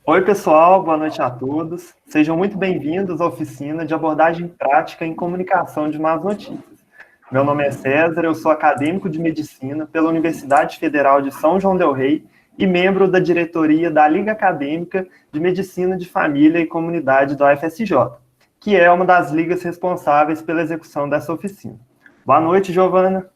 Oi, pessoal, boa noite a todos. Sejam muito bem-vindos à oficina de abordagem prática em comunicação de más notícias. Meu nome é César, eu sou acadêmico de medicina pela Universidade Federal de São João del Rei e membro da diretoria da Liga Acadêmica de Medicina de Família e Comunidade da UFSJ, que é uma das ligas responsáveis pela execução dessa oficina. Boa noite, Giovana.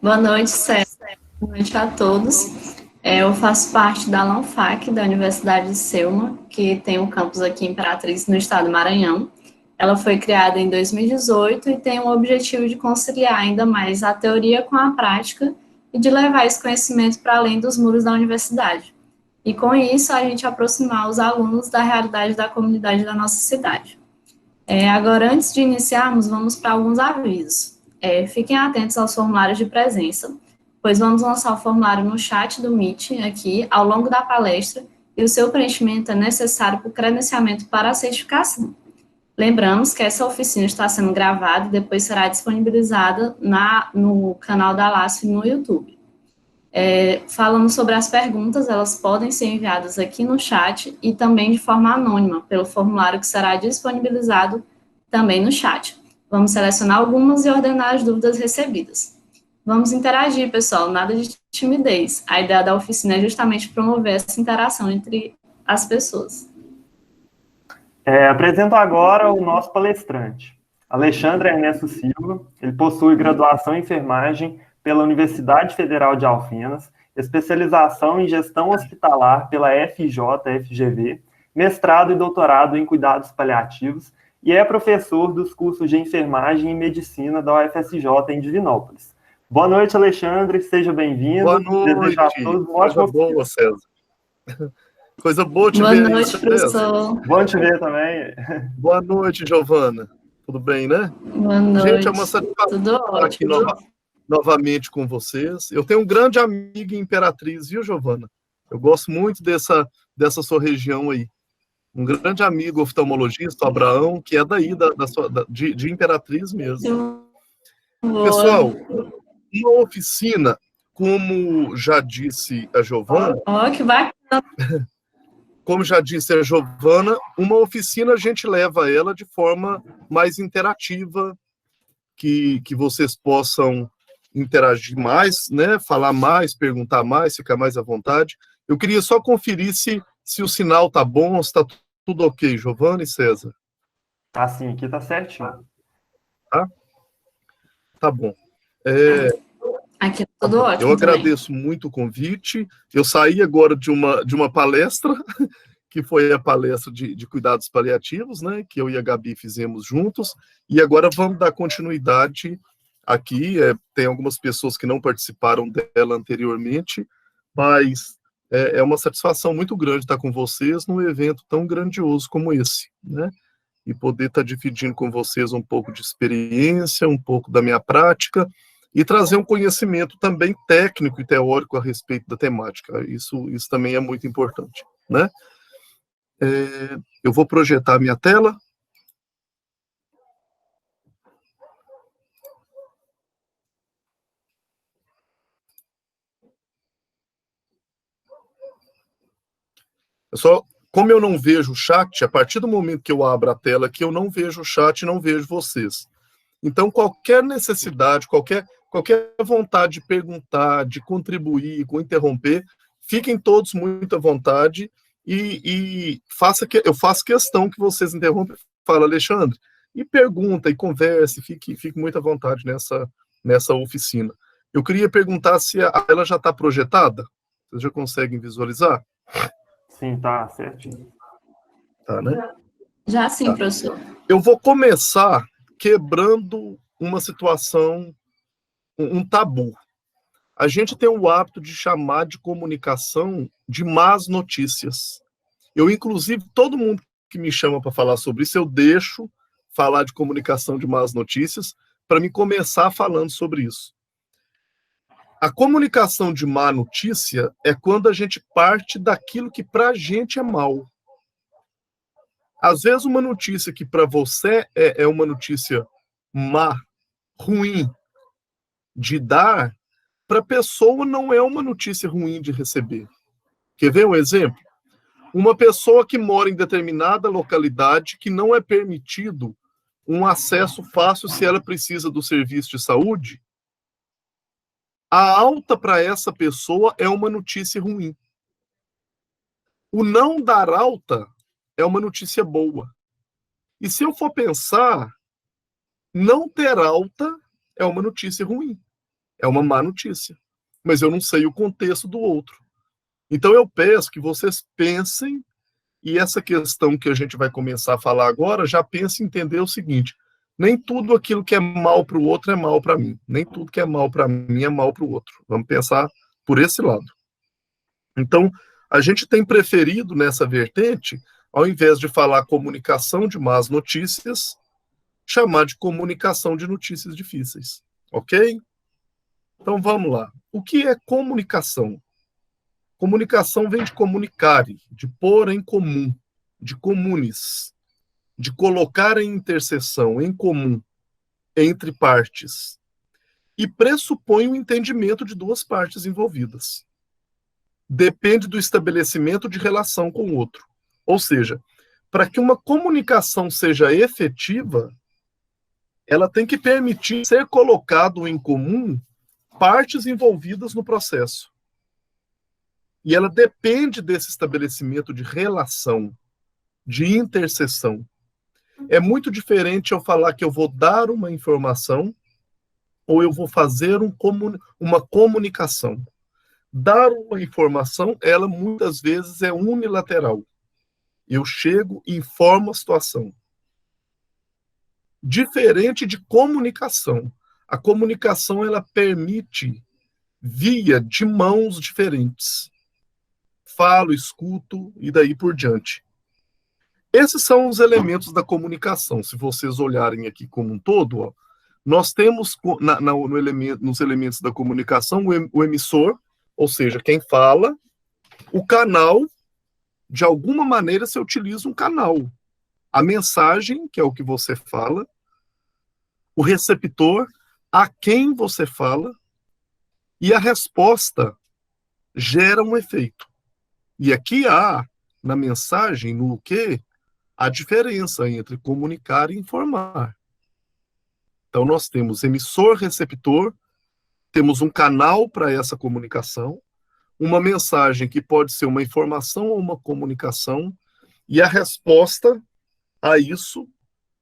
Boa noite, César. Boa noite a todos. Eu faço parte da LANFAC, da Universidade de Selma, que tem um campus aqui em Imperatriz, no estado do Maranhão. Ela foi criada em 2018 e tem o objetivo de conciliar ainda mais a teoria com a prática e de levar esse conhecimento para além dos muros da universidade. E com isso, a gente aproximar os alunos da realidade da comunidade da nossa cidade. Agora, antes de iniciarmos, vamos para alguns avisos. Fiquem atentos aos formulários de presença, pois vamos lançar o formulário no chat do Meet aqui ao longo da palestra e o seu preenchimento é necessário para o credenciamento para a certificação. Lembramos que essa oficina está sendo gravada e depois será disponibilizada no canal da LASF no YouTube. Falando sobre as perguntas, elas podem ser enviadas aqui no chat e também de forma anônima, pelo formulário que será disponibilizado também no chat. Vamos selecionar algumas e ordenar as dúvidas recebidas. Vamos interagir, pessoal, nada de timidez. A ideia da oficina é justamente promover essa interação entre as pessoas. Apresento agora o nosso palestrante, Alexandre Ernesto Silva. Ele possui graduação em enfermagem pela Universidade Federal de Alfenas, especialização em gestão hospitalar pela FJ-FGV, mestrado e doutorado em cuidados paliativos e é professor dos cursos de enfermagem e medicina da UFSJ em Divinópolis. Boa noite, Alexandre, seja bem-vindo. Boa noite, desejo a todos um ótimo boa, César. Coisa boa te ver. Boa noite, professor. Bom te ver também. Boa noite, Giovana. Tudo bem, né? Boa noite. Gente, é uma satisfação estar aqui novamente com vocês. Eu tenho um grande amigo em Imperatriz, viu, Giovana? Eu gosto muito dessa sua região aí. Um grande amigo oftalmologista, o Abraão, que é daí, de Imperatriz mesmo. Boa. Pessoal, uma oficina, como já disse a Giovana... Que bacana! Como já disse a Giovana, uma oficina a gente leva ela de forma mais interativa, que vocês possam interagir mais, né? Falar mais, perguntar mais, ficar mais à vontade. Eu queria só conferir se o sinal tá bom, se está tudo ok, Giovana e César. Tá sim, aqui tá certinho. Tá bom. Aqui é tudo ótimo. Eu agradeço muito o convite. Eu saí agora de uma palestra, que foi a palestra de cuidados paliativos, né? Que eu e a Gabi fizemos juntos. E agora vamos dar continuidade aqui. Tem algumas pessoas que não participaram dela anteriormente, mas é uma satisfação muito grande estar com vocês num evento tão grandioso como esse, né? E poder estar dividindo com vocês um pouco de experiência, um pouco da minha prática, e trazer um conhecimento também técnico e teórico a respeito da temática. Isso também é muito importante, né? Eu vou projetar a minha tela. Como eu não vejo o chat, a partir do momento que eu abro a tela aqui, eu não vejo o chat e não vejo vocês. Então, qualquer necessidade, qualquer vontade de perguntar, de contribuir, de interromper, fiquem todos muito à vontade e eu faço questão que vocês interrompam, fala, Alexandre, e pergunta, e converse, fique muito à vontade nessa oficina. Eu queria perguntar se ela já está projetada? Vocês já conseguem visualizar? Sim, tá certinho. Tá, né? Já sim, professor. Eu vou começar quebrando uma situação, um tabu. A gente tem o hábito de chamar de comunicação de más notícias. Eu, inclusive, todo mundo que me chama para falar sobre isso, eu deixo falar de comunicação de más notícias para me começar falando sobre isso. A comunicação de má notícia é quando a gente parte daquilo que para a gente é mal. Às vezes, uma notícia que para você é uma notícia má, ruim de dar, para a pessoa não é uma notícia ruim de receber. Quer ver um exemplo? Uma pessoa que mora em determinada localidade que não é permitido um acesso fácil se ela precisa do serviço de saúde, a alta para essa pessoa é uma notícia ruim. O não dar alta é uma notícia boa. E se eu for pensar, não ter alta é uma notícia ruim. É uma má notícia. Mas eu não sei o contexto do outro. Então eu peço que vocês pensem, e essa questão que a gente vai começar a falar agora, já pense em entender o seguinte: nem tudo aquilo que é mal para o outro é mal para mim. Nem tudo que é mal para mim é mal para o outro. Vamos pensar por esse lado. Então, a gente tem preferido nessa vertente, ao invés de falar comunicação de más notícias, chamar de comunicação de notícias difíceis. Ok? Então vamos lá. O que é comunicação? Comunicação vem de comunicare, de pôr em comum, de comunes, de colocar em interseção, em comum, entre partes. E pressupõe o entendimento de duas partes envolvidas. Depende do estabelecimento de relação com o outro. Ou seja, para que uma comunicação seja efetiva, ela tem que permitir ser colocado em comum partes envolvidas no processo. E ela depende desse estabelecimento de relação, de interseção. É muito diferente eu falar que eu vou dar uma informação ou eu vou fazer uma comunicação. Dar uma informação, ela muitas vezes é unilateral. Eu chego e informo a situação. Diferente de comunicação. A comunicação, ela permite via de mãos diferentes. Falo, escuto e daí por diante. Esses são os elementos da comunicação. Se vocês olharem aqui como um todo, ó, nós temos nos elementos da comunicação o emissor, ou seja, quem fala, o canal, de alguma maneira você utiliza um canal. A mensagem, que é o que você fala, o receptor, a quem você fala, e a resposta gera um efeito. E aqui há, na mensagem, no que, a diferença entre comunicar e informar. Então, nós temos emissor-receptor, temos um canal para essa comunicação, uma mensagem que pode ser uma informação ou uma comunicação, e a resposta a isso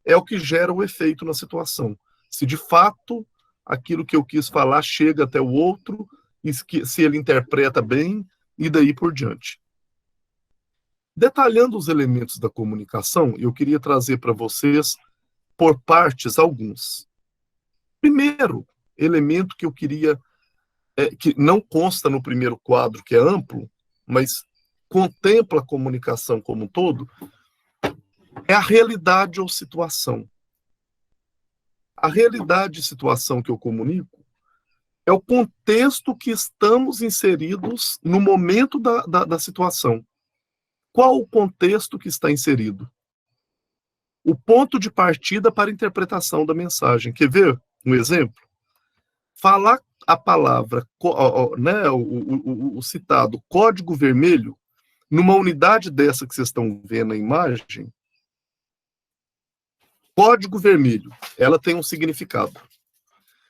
é o que gera o efeito na situação. Se de fato aquilo que eu quis falar chega até o outro, e se ele interpreta bem, e daí por diante. Detalhando os elementos da comunicação, eu queria trazer para vocês, por partes, alguns. Primeiro elemento que eu queria, que não consta no primeiro quadro, que é amplo, mas contempla a comunicação como um todo, é a realidade ou situação. A realidade e situação que eu comunico é o contexto que estamos inseridos no momento da situação. Qual o contexto que está inserido? O ponto de partida para a interpretação da mensagem. Quer ver um exemplo? Falar a palavra, né, o citado código vermelho, numa unidade dessa que vocês estão vendo na imagem, código vermelho, ela tem um significado.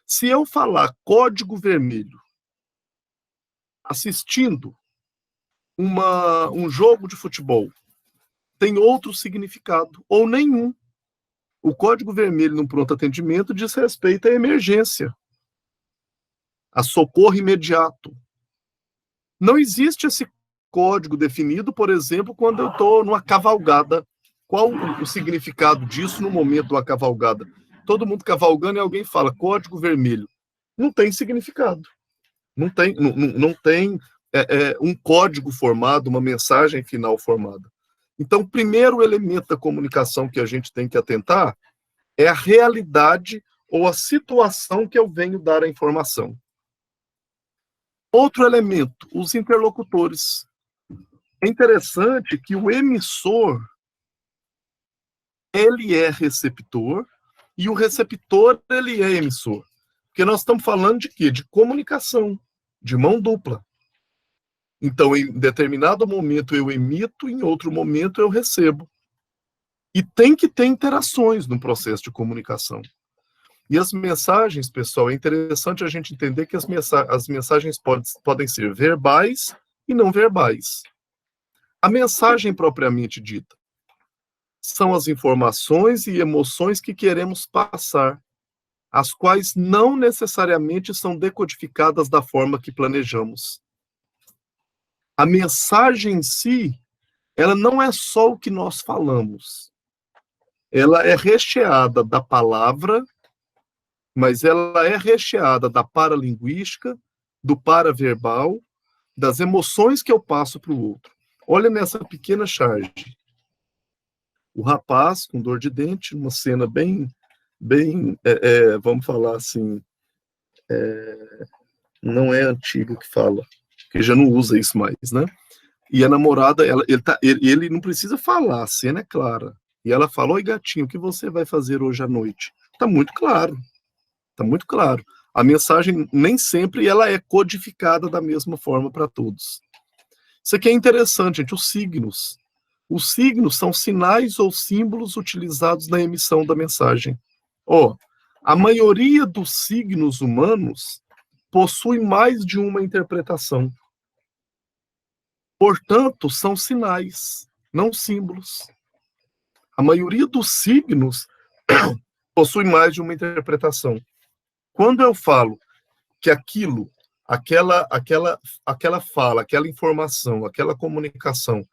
Se eu falar código vermelho assistindo um jogo de futebol, tem outro significado, ou nenhum. O código vermelho no pronto atendimento diz respeito à emergência, a socorro imediato. Não existe esse código definido, por exemplo, quando eu estou numa cavalgada. Qual o significado disso no momento de uma cavalgada? Todo mundo cavalgando e alguém fala código vermelho. Não tem significado. Não tem um código formado, uma mensagem final formada. Então, o primeiro elemento da comunicação que a gente tem que atentar é a realidade ou a situação que eu venho dar a informação. Outro elemento, os interlocutores. É interessante que o emissor, ele é receptor, e o receptor, ele é emissor. Porque nós estamos falando de quê? De comunicação, de mão dupla. Então, em determinado momento eu emito, em outro momento eu recebo. E tem que ter interações no processo de comunicação. E as mensagens, pessoal, é interessante a gente entender que as mensagens podem ser verbais e não verbais. A mensagem propriamente dita são as informações e emoções que queremos passar, as quais não necessariamente são decodificadas da forma que planejamos. A mensagem em si, ela não é só o que nós falamos. Ela é recheada da palavra, mas ela é recheada da paralinguística, do paraverbal, das emoções que eu passo para o outro. Olha nessa pequena charge. O rapaz com dor de dente, uma cena bem vamos falar assim, não é antigo que fala, que já não usa isso mais, né? E a namorada, ele não precisa falar, a cena é clara. E ela fala: oi, gatinho, o que você vai fazer hoje à noite? Tá muito claro. Tá muito claro. A mensagem nem sempre ela é codificada da mesma forma para todos. Isso aqui é interessante, gente, os signos. Os signos são sinais ou símbolos utilizados na emissão da mensagem. A maioria dos signos humanos possui mais de uma interpretação. Portanto, são sinais, não símbolos. A maioria dos signos possui mais de uma interpretação. Quando eu falo que aquilo, aquela fala, aquela informação, aquela comunicação,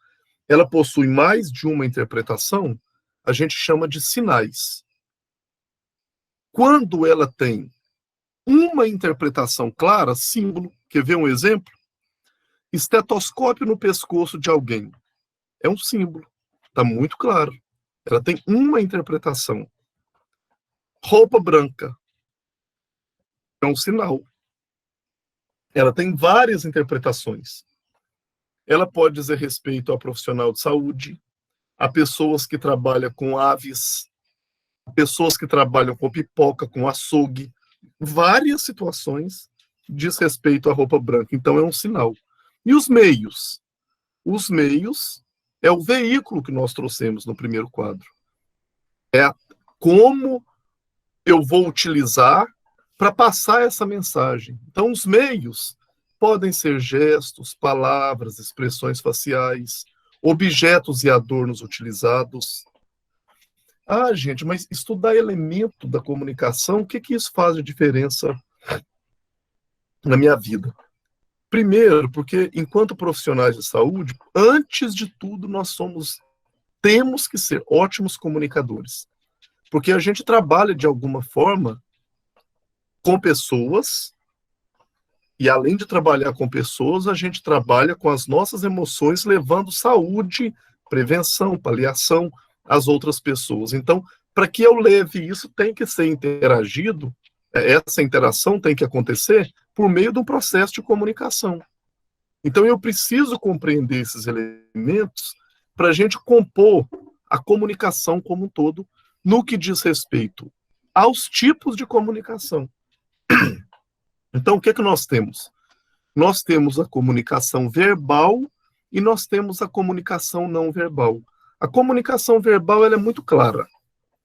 ela possui mais de uma interpretação, a gente chama de sinais. Quando ela tem uma interpretação clara, símbolo, quer ver um exemplo? Estetoscópio no pescoço de alguém. É um símbolo, está muito claro. Ela tem uma interpretação. Roupa branca. É um sinal. Ela tem várias interpretações. Ela pode dizer respeito a profissional de saúde, a pessoas que trabalham com aves, a pessoas que trabalham com pipoca, com açougue. Várias situações diz respeito à roupa branca. Então, é um sinal. E os meios? Os meios é o veículo que nós trouxemos no primeiro quadro. É como eu vou utilizar para passar essa mensagem. Então, os meios podem ser gestos, palavras, expressões faciais, objetos e adornos utilizados. Gente, mas estudar elemento da comunicação, o que isso faz de diferença na minha vida? Primeiro, porque enquanto profissionais de saúde, antes de tudo, temos que ser ótimos comunicadores. Porque a gente trabalha, de alguma forma, com pessoas, e além de trabalhar com pessoas, a gente trabalha com as nossas emoções, levando saúde, prevenção, paliação às outras pessoas. Então, para que eu leve isso, tem que ser interagido, essa interação tem que acontecer por meio de um processo de comunicação. Então, eu preciso compreender esses elementos para a gente compor a comunicação como um todo, no que diz respeito aos tipos de comunicação. Então, o que nós temos? Nós temos a comunicação verbal e nós temos a comunicação não verbal. A comunicação verbal ela é muito clara.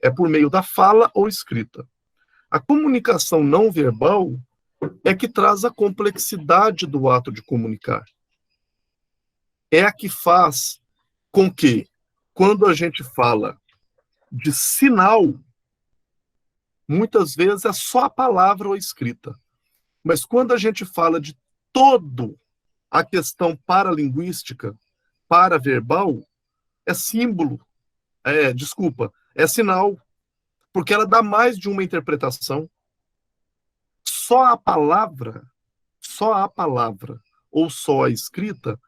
É por meio da fala ou escrita. A comunicação não verbal é que traz a complexidade do ato de comunicar. É a que faz com que, quando a gente fala de sinal, muitas vezes é só a palavra ou a escrita. Mas quando a gente fala de todo a questão paralinguística, paraverbal, é símbolo, é sinal, porque ela dá mais de uma interpretação. Só a palavra, ou só a escrita,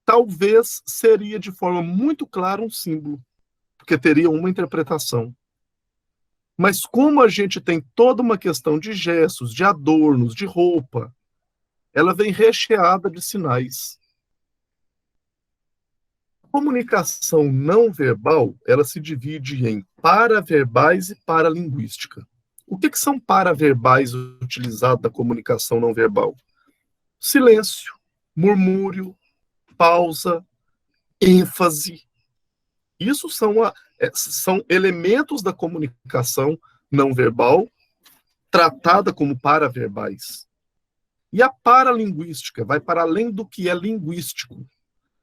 talvez seria de forma muito clara um símbolo, porque teria uma interpretação. Mas como a gente tem toda uma questão de gestos, de adornos, de roupa, ela vem recheada de sinais. A comunicação não verbal, ela se divide em paraverbais e paralinguística. O que são paraverbais utilizados na comunicação não verbal? Silêncio, murmúrio, pausa, ênfase. Isso são elementos da comunicação não verbal, tratada como paraverbais. E a paralinguística vai para além do que é linguístico.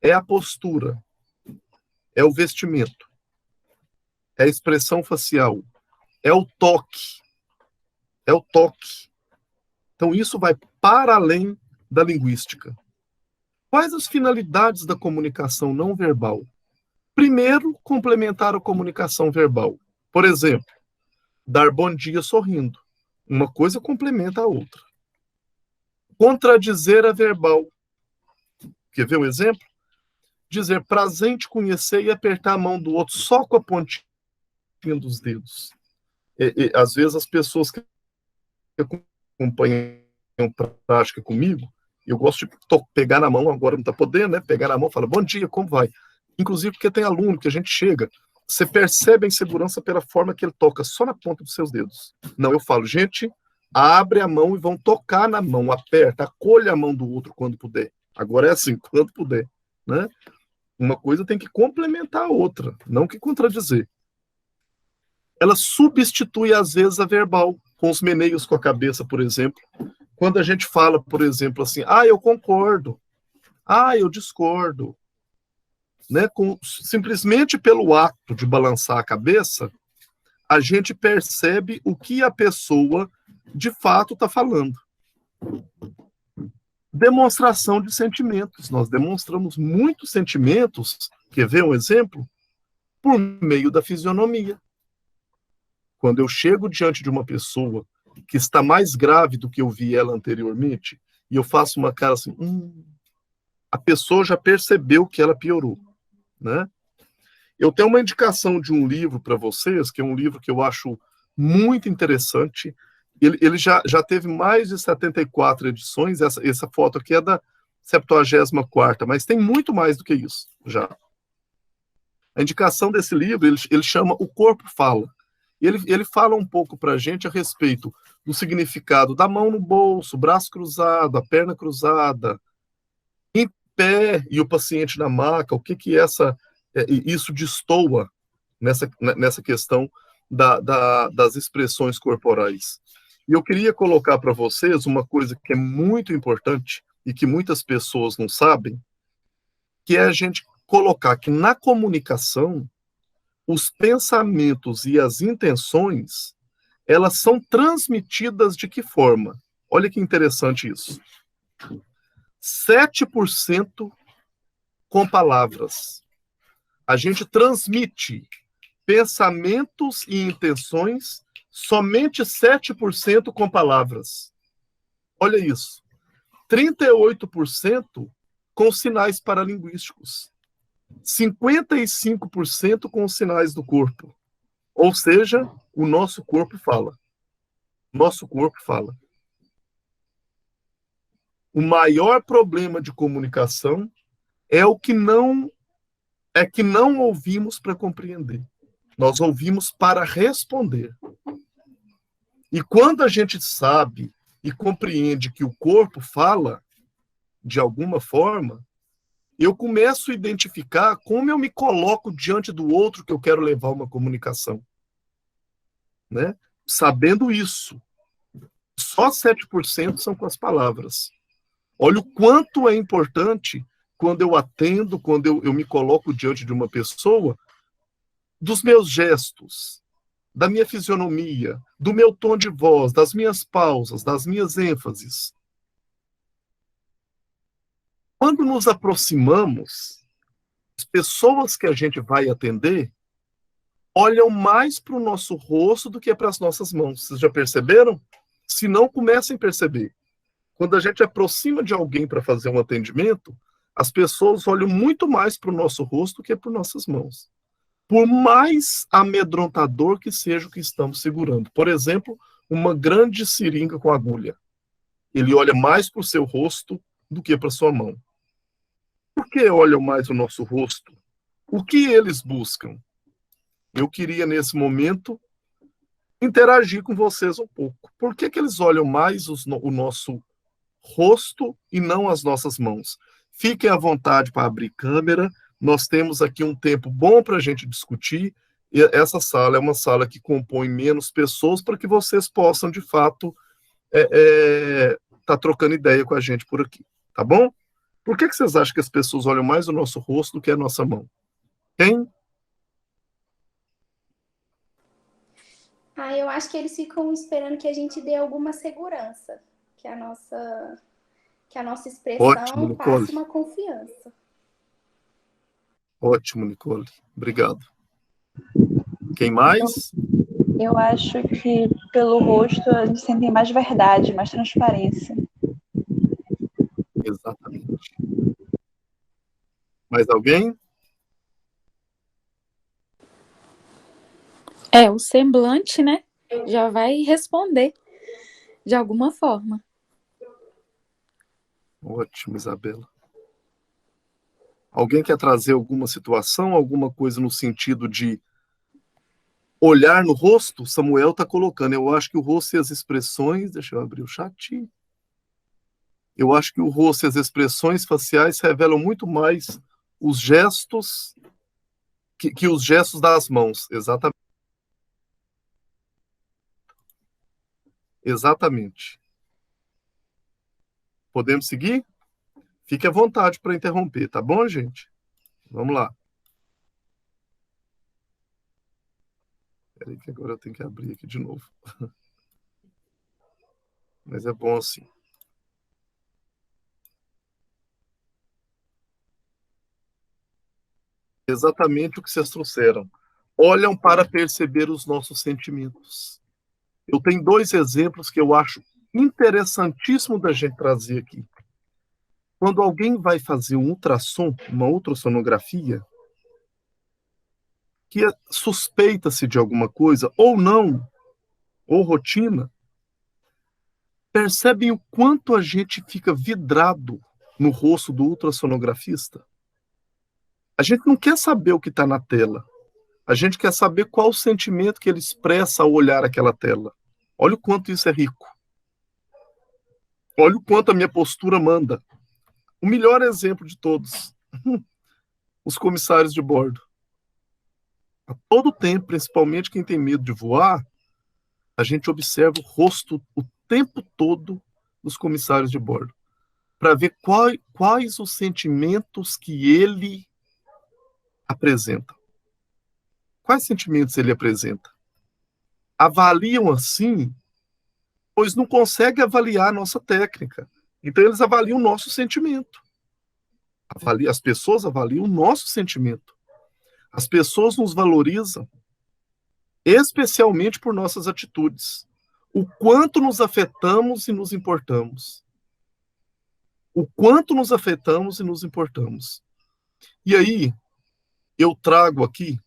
É a postura, é o vestimento, é a expressão facial, é o toque. É o toque. Então, isso vai para além da linguística. Quais as finalidades da comunicação não verbal? Primeiro, complementar a comunicação verbal. Por exemplo, dar bom dia sorrindo. Uma coisa complementa a outra. Contradizer a verbal. Quer ver um exemplo? Dizer prazer em te conhecer e apertar a mão do outro só com a pontinha dos dedos. Às vezes as pessoas que acompanham prática comigo, eu gosto de pegar na mão, agora não está podendo, né? Pegar na mão e falar, bom dia, como vai? Inclusive porque tem aluno que a gente chega, você percebe a insegurança pela forma que ele toca, só na ponta dos seus dedos. Não, eu falo, gente, abre a mão e vão tocar na mão, aperta, acolha a mão do outro quando puder. Agora é assim, quando puder, né? Uma coisa tem que complementar a outra, não que contradizer. Ela substitui, às vezes, a verbal, com os meneios com a cabeça, por exemplo. Quando a gente fala, por exemplo, assim, eu concordo, eu discordo, né? Simplesmente pelo ato de balançar a cabeça, a gente percebe o que a pessoa, de fato, está falando. Demonstração de sentimentos. Nós demonstramos muitos sentimentos, quer ver um exemplo? Por meio da fisionomia. Quando eu chego diante de uma pessoa que está mais grave do que eu vi ela anteriormente, e eu faço uma cara assim, a pessoa já percebeu que ela piorou, né? Eu tenho uma indicação de um livro para vocês, que é um livro que eu acho muito interessante. Ele já teve mais de 74 edições, essa foto aqui é da 74ª, mas tem muito mais do que isso, já. A indicação desse livro, ele chama O Corpo Fala. Ele fala um pouco para a gente a respeito do significado da mão no bolso, braço cruzado, a perna cruzada, em pé e o paciente na maca, o que isso destoa nessa questão das expressões corporais. E eu queria colocar para vocês uma coisa que é muito importante e que muitas pessoas não sabem, que é a gente colocar que na comunicação os pensamentos e as intenções, elas são transmitidas de que forma? Olha que interessante isso. 7% com palavras. A gente transmite pensamentos e intenções somente 7% com palavras. Olha isso. 38% com sinais paralinguísticos. 55% com os sinais do corpo. Ou seja, o nosso corpo fala. Nosso corpo fala. O maior problema de comunicação é que não ouvimos para compreender. Nós ouvimos para responder. E quando a gente sabe e compreende que o corpo fala, de alguma forma, eu começo a identificar como eu me coloco diante do outro que eu quero levar uma comunicação. Né? Sabendo isso, só 7% são com as palavras. Olha o quanto é importante quando eu atendo, quando eu me coloco diante de uma pessoa, dos meus gestos, da minha fisionomia, do meu tom de voz, das minhas pausas, das minhas ênfases. Quando nos aproximamos, as pessoas que a gente vai atender olham mais para o nosso rosto do que para as nossas mãos. Vocês já perceberam? Se não, comecem a perceber. Quando a gente aproxima de alguém para fazer um atendimento, as pessoas olham muito mais para o nosso rosto do que para nossas mãos. Por mais amedrontador que seja o que estamos segurando. Por exemplo, uma grande seringa com agulha. Ele olha mais para o seu rosto do que para a sua mão. Por que olham mais o nosso rosto? O que eles buscam? Eu queria, nesse momento, interagir com vocês um pouco. Por que eles olham mais o nosso rosto e não as nossas mãos? Fiquem à vontade para abrir câmera. Nós temos aqui um tempo bom para a gente discutir. E essa sala é uma sala que compõe menos pessoas para que vocês possam, de fato, tá trocando ideia com a gente por aqui. Tá bom? Por que vocês acham que as pessoas olham mais o nosso rosto do que a nossa mão? Quem? Eu acho que eles ficam esperando que a gente dê alguma segurança, que a nossa expressão Ótimo, passe uma confiança. Ótimo, Nicole. Obrigado. Quem mais? Eu acho que pelo rosto eles sentem mais verdade, mais transparência. Exatamente. Mais alguém? O semblante, né? Já vai responder de alguma forma. Ótimo, Isabela. Alguém quer trazer alguma situação, alguma coisa no sentido de olhar no rosto? Samuel está colocando. Eu acho que o rosto e as expressões... Deixa eu abrir o chat. Eu acho que o rosto e as expressões faciais revelam muito mais os gestos que os gestos das mãos. Exatamente. Exatamente. Podemos seguir? Fique à vontade para interromper, tá bom, gente? Vamos lá. Espera aí que agora eu tenho que abrir aqui de novo. Mas é bom assim. Exatamente o que vocês trouxeram. Olham para perceber os nossos sentimentos. Eu tenho 2 exemplos que eu acho interessantíssimo da gente trazer aqui. Quando alguém vai fazer um ultrassom, uma ultrassonografia, que suspeita-se de alguma coisa, ou não, ou rotina, percebem o quanto a gente fica vidrado no rosto do ultrassonografista? A gente não quer saber o que está na tela. A gente quer saber qual o sentimento que ele expressa ao olhar aquela tela. Olha o quanto isso é rico. Olha o quanto a minha postura manda. O melhor exemplo de todos. Os comissários de bordo. A todo tempo, principalmente quem tem medo de voar, a gente observa o rosto o tempo todo dos comissários de bordo, para ver quais os sentimentos que ele apresenta. Quais sentimentos ele apresenta? Avaliam assim, pois não conseguem avaliar a nossa técnica. Então eles avaliam o nosso sentimento. As pessoas avaliam o nosso sentimento. As pessoas nos valorizam, especialmente por nossas atitudes. O quanto nos afetamos e nos importamos. O quanto nos afetamos e nos importamos. E aí, eu trago aqui,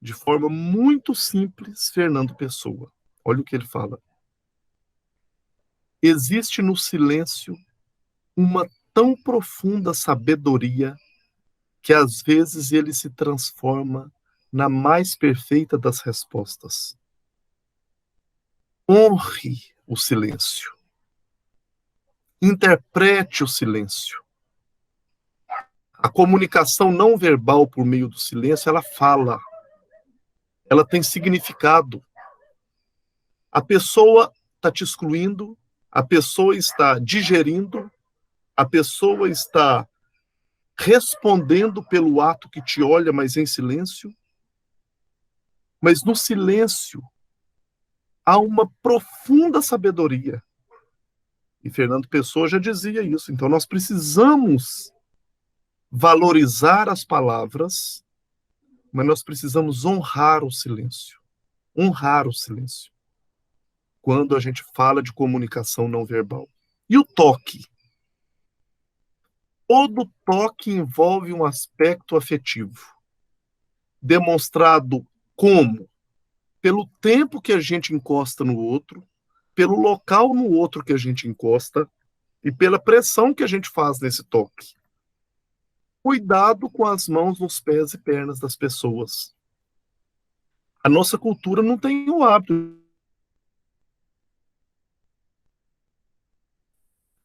de forma muito simples, Fernando Pessoa. Olha o que ele fala. Existe no silêncio uma tão profunda sabedoria que às vezes ele se transforma na mais perfeita das respostas. Honre o silêncio. Interprete o silêncio. A comunicação não verbal por meio do silêncio, ela fala. Ela tem significado. A pessoa está te excluindo, a pessoa está digerindo, a pessoa está respondendo pelo ato que te olha, mas em silêncio. Mas no silêncio há uma profunda sabedoria. E Fernando Pessoa já dizia isso. Então nós precisamos valorizar as palavras, mas nós precisamos honrar o silêncio. Honrar o silêncio. Quando a gente fala de comunicação não verbal. E o toque? Todo toque envolve um aspecto afetivo, demonstrado como? Pelo tempo que a gente encosta no outro, pelo local no outro que a gente encosta e pela pressão que a gente faz nesse toque. Cuidado com as mãos nos pés e pernas das pessoas. A nossa cultura não tem o hábito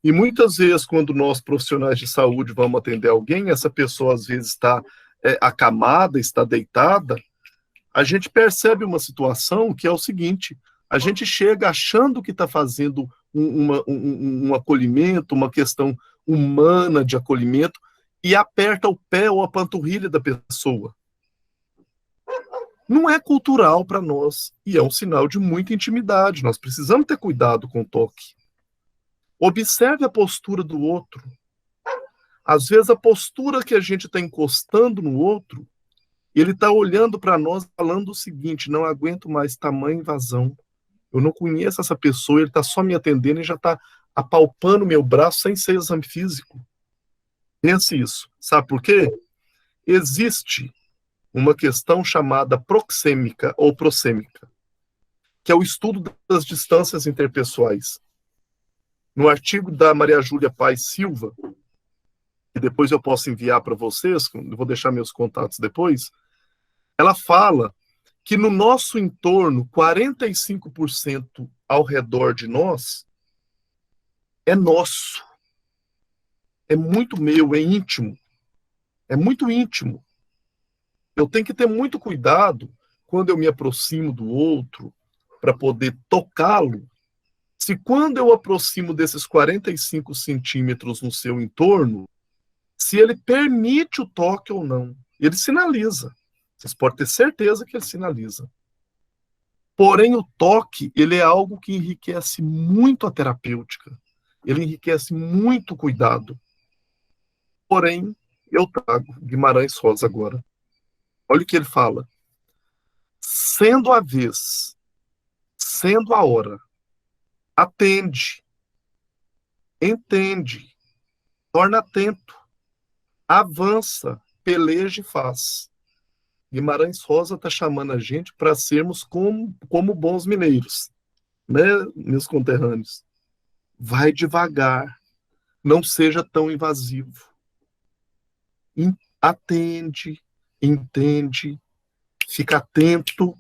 E muitas vezes, quando nós, profissionais de saúde, vamos atender alguém, essa pessoa às vezes está acamada, está deitada, a gente percebe uma situação que é o seguinte: a gente chega achando que está fazendo um acolhimento, uma questão humana de acolhimento, e aperta o pé ou a panturrilha da pessoa. Não é cultural para nós, e é um sinal de muita intimidade. Nós precisamos ter cuidado com o toque. Observe a postura do outro. Às vezes a postura que a gente está encostando no outro, ele está olhando para nós falando o seguinte: não aguento mais tamanha invasão. Eu não conheço essa pessoa, ele está só me atendendo e já está apalpando meu braço sem ser exame físico. Pense isso. Sabe por quê? Existe uma questão chamada proxêmica ou prosêmica, que é o estudo das distâncias interpessoais. No artigo da Maria Júlia Paz Silva, que depois eu posso enviar para vocês, eu vou deixar meus contatos depois, ela fala que no nosso entorno, 45% ao redor de nós é nosso. É muito meu, é íntimo. É muito íntimo. Eu tenho que ter muito cuidado quando eu me aproximo do outro para poder tocá-lo. Se quando eu aproximo desses 45 centímetros no seu entorno, se ele permite o toque ou não. Ele sinaliza. Vocês podem ter certeza que ele sinaliza. Porém, o toque, ele é algo que enriquece muito a terapêutica. Ele enriquece muito o cuidado. Porém, eu trago Guimarães Rosa agora. Olha o que ele fala. Sendo a vez, sendo a hora, atende, entende, torna atento, avança, peleja e faz. Guimarães Rosa está chamando a gente para sermos como bons mineiros, né, meus conterrâneos? Vai devagar, não seja tão invasivo. Atende, entende, fica atento.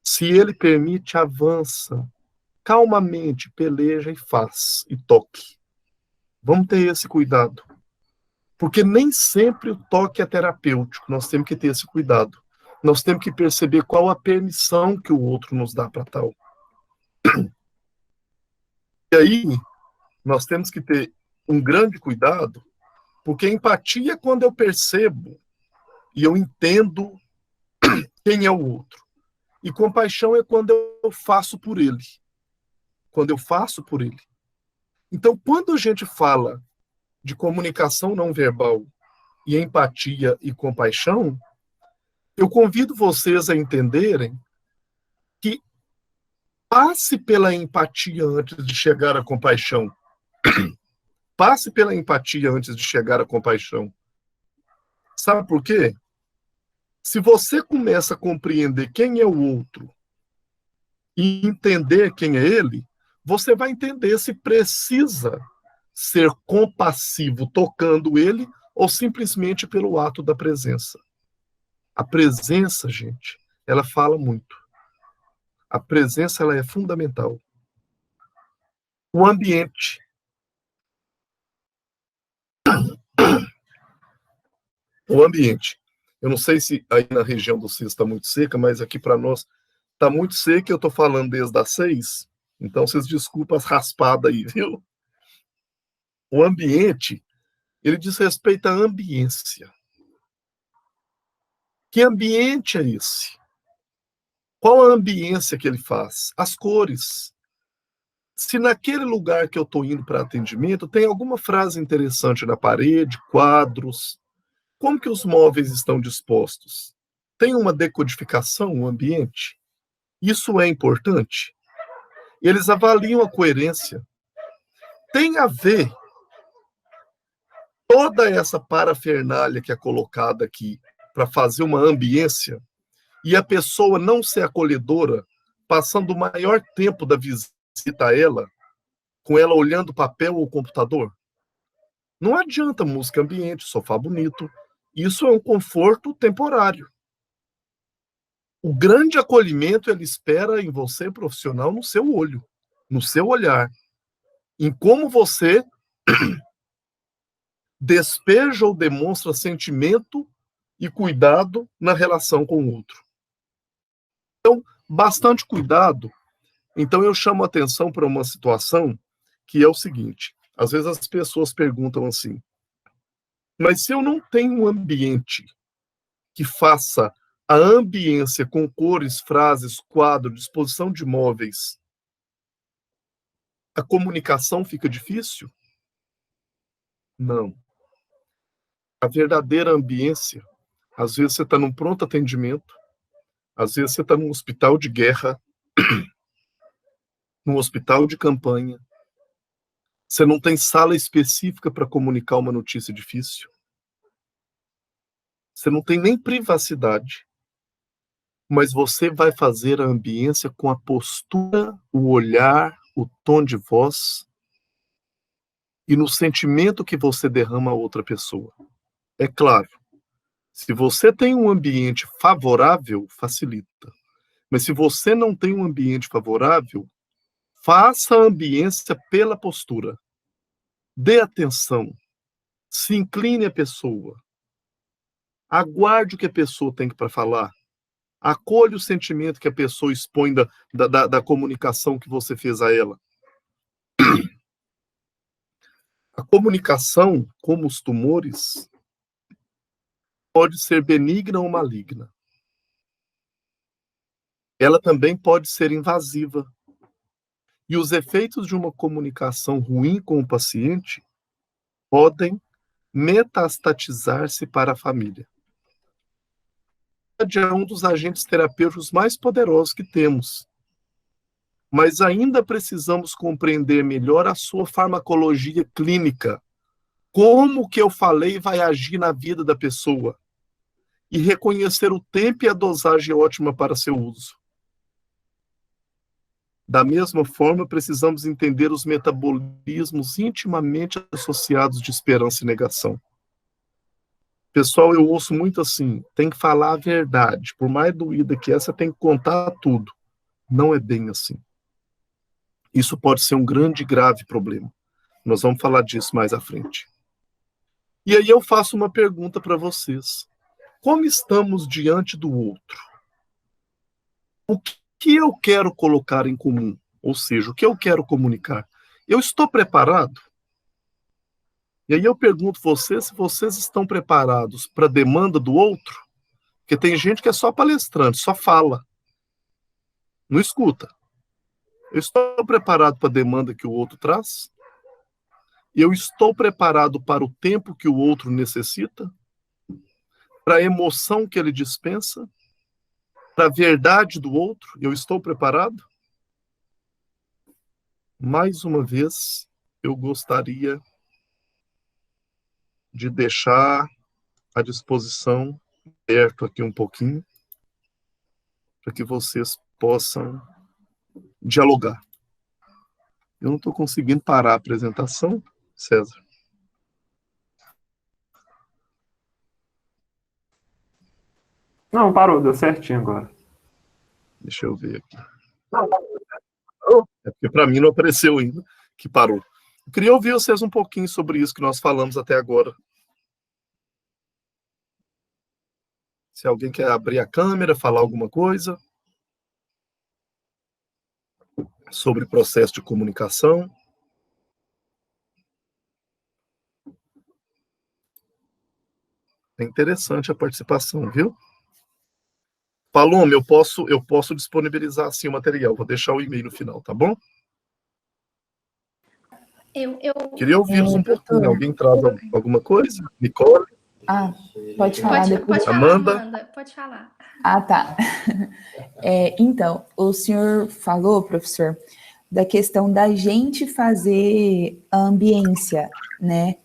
Se ele permite, avança. Calmamente, peleja e faz, e toque. Vamos ter esse cuidado. Porque nem sempre o toque é terapêutico. Nós temos que ter esse cuidado. Nós temos que perceber qual a permissão que o outro nos dá para tal. E aí, nós temos que ter um grande cuidado, porque empatia é quando eu percebo e eu entendo quem é o outro. E compaixão é quando eu faço por ele. Quando eu faço por ele. Então, quando a gente fala de comunicação não verbal e empatia e compaixão, eu convido vocês a entenderem que passe pela empatia antes de chegar à compaixão. Passe pela empatia antes de chegar à compaixão. Sabe por quê? Se você começa a compreender quem é o outro e entender quem é ele, você vai entender se precisa ser compassivo tocando ele ou simplesmente pelo ato da presença. A presença, gente, ela fala muito. A presença, ela é fundamental. O ambiente. O ambiente. Eu não sei se aí na região do Cis está muito seca, mas aqui para nós está muito seca. Eu estou falando desde as 6, então vocês desculpem as raspadas aí, viu? O ambiente, ele diz respeito à ambiência. Que ambiente é esse? Qual a ambiência que ele faz? As cores. Se naquele lugar que eu estou indo para atendimento tem alguma frase interessante na parede, quadros, como que os móveis estão dispostos? Tem uma decodificação no ambiente? Isso é importante? Eles avaliam a coerência. Tem a ver toda essa parafernália que é colocada aqui para fazer uma ambiência e a pessoa não ser acolhedora, passando o maior tempo da visita a ela, com ela olhando papel ou computador? Não adianta música ambiente, sofá bonito. Isso é um conforto temporário. O grande acolhimento, ele espera em você, profissional, no seu olho, no seu olhar. em como você despeja ou demonstra sentimento e cuidado na relação com o outro. Então, bastante cuidado. Então, eu chamo a atenção para uma situação que é o seguinte: às vezes as pessoas perguntam assim, mas se eu não tenho um ambiente que faça a ambiência com cores, frases, quadro, disposição de móveis, a comunicação fica difícil? Não. A verdadeira ambiência, às vezes você está num pronto atendimento, às vezes você está num hospital de guerra, num hospital de campanha, você não tem sala específica para comunicar uma notícia difícil, você não tem nem privacidade, mas você vai fazer a ambiência com a postura, o olhar, o tom de voz e no sentimento que você derrama a outra pessoa. É claro, se você tem um ambiente favorável, facilita. Mas se você não tem um ambiente favorável, faça a ambiência pela postura. Dê atenção. Se incline a pessoa. Aguarde o que a pessoa tem para falar. Acolha o sentimento que a pessoa expõe da comunicação que você fez a ela. A comunicação, como os tumores, pode ser benigna ou maligna. Ela também pode ser invasiva. E os efeitos de uma comunicação ruim com o paciente podem metastatizar-se para a família. É um dos agentes terapêuticos mais poderosos que temos. Mas ainda precisamos compreender melhor a sua farmacologia clínica. Como que eu falei vai agir na vida da pessoa. E reconhecer o tempo e a dosagem ótima para seu uso. Da mesma forma, precisamos entender os metabolismos intimamente associados de esperança e negação. Pessoal, eu ouço muito assim, tem que falar a verdade. Por mais doída que é, você tem que contar tudo. Não é bem assim. Isso pode ser um grande e grave problema. Nós vamos falar disso mais à frente. E aí eu faço uma pergunta para vocês. Como estamos diante do outro? O que eu quero colocar em comum? Ou seja, o que eu quero comunicar? Eu estou preparado? E aí eu pergunto vocês se vocês estão preparados para a demanda do outro? Porque tem gente que é só palestrante, só fala. Não escuta. Eu estou preparado para a demanda que o outro traz? Eu estou preparado para o tempo que o outro necessita? Para a emoção que ele dispensa? Para a verdade do outro? Eu estou preparado? Mais uma vez, eu gostaria de deixar à disposição, aberto aqui um pouquinho, para que vocês possam dialogar. Eu não estou conseguindo parar a apresentação, César. Não, parou, deu certinho agora. Deixa eu ver aqui. É porque para mim não apareceu ainda que parou. Eu queria ouvir vocês um pouquinho sobre isso que nós falamos até agora. Se alguém quer abrir a câmera, falar alguma coisa sobre processo de comunicação. É interessante a participação, viu? Paloma, eu posso disponibilizar assim o material. Vou deixar o e-mail no final, tá bom? Queria ouvir-los um pouquinho. Alguém traz alguma coisa? Nicole? Ah, pode falar depois. Amanda? Pode falar. Ah, tá. Então, o senhor falou, professor, da questão da gente fazer a ambiência, né?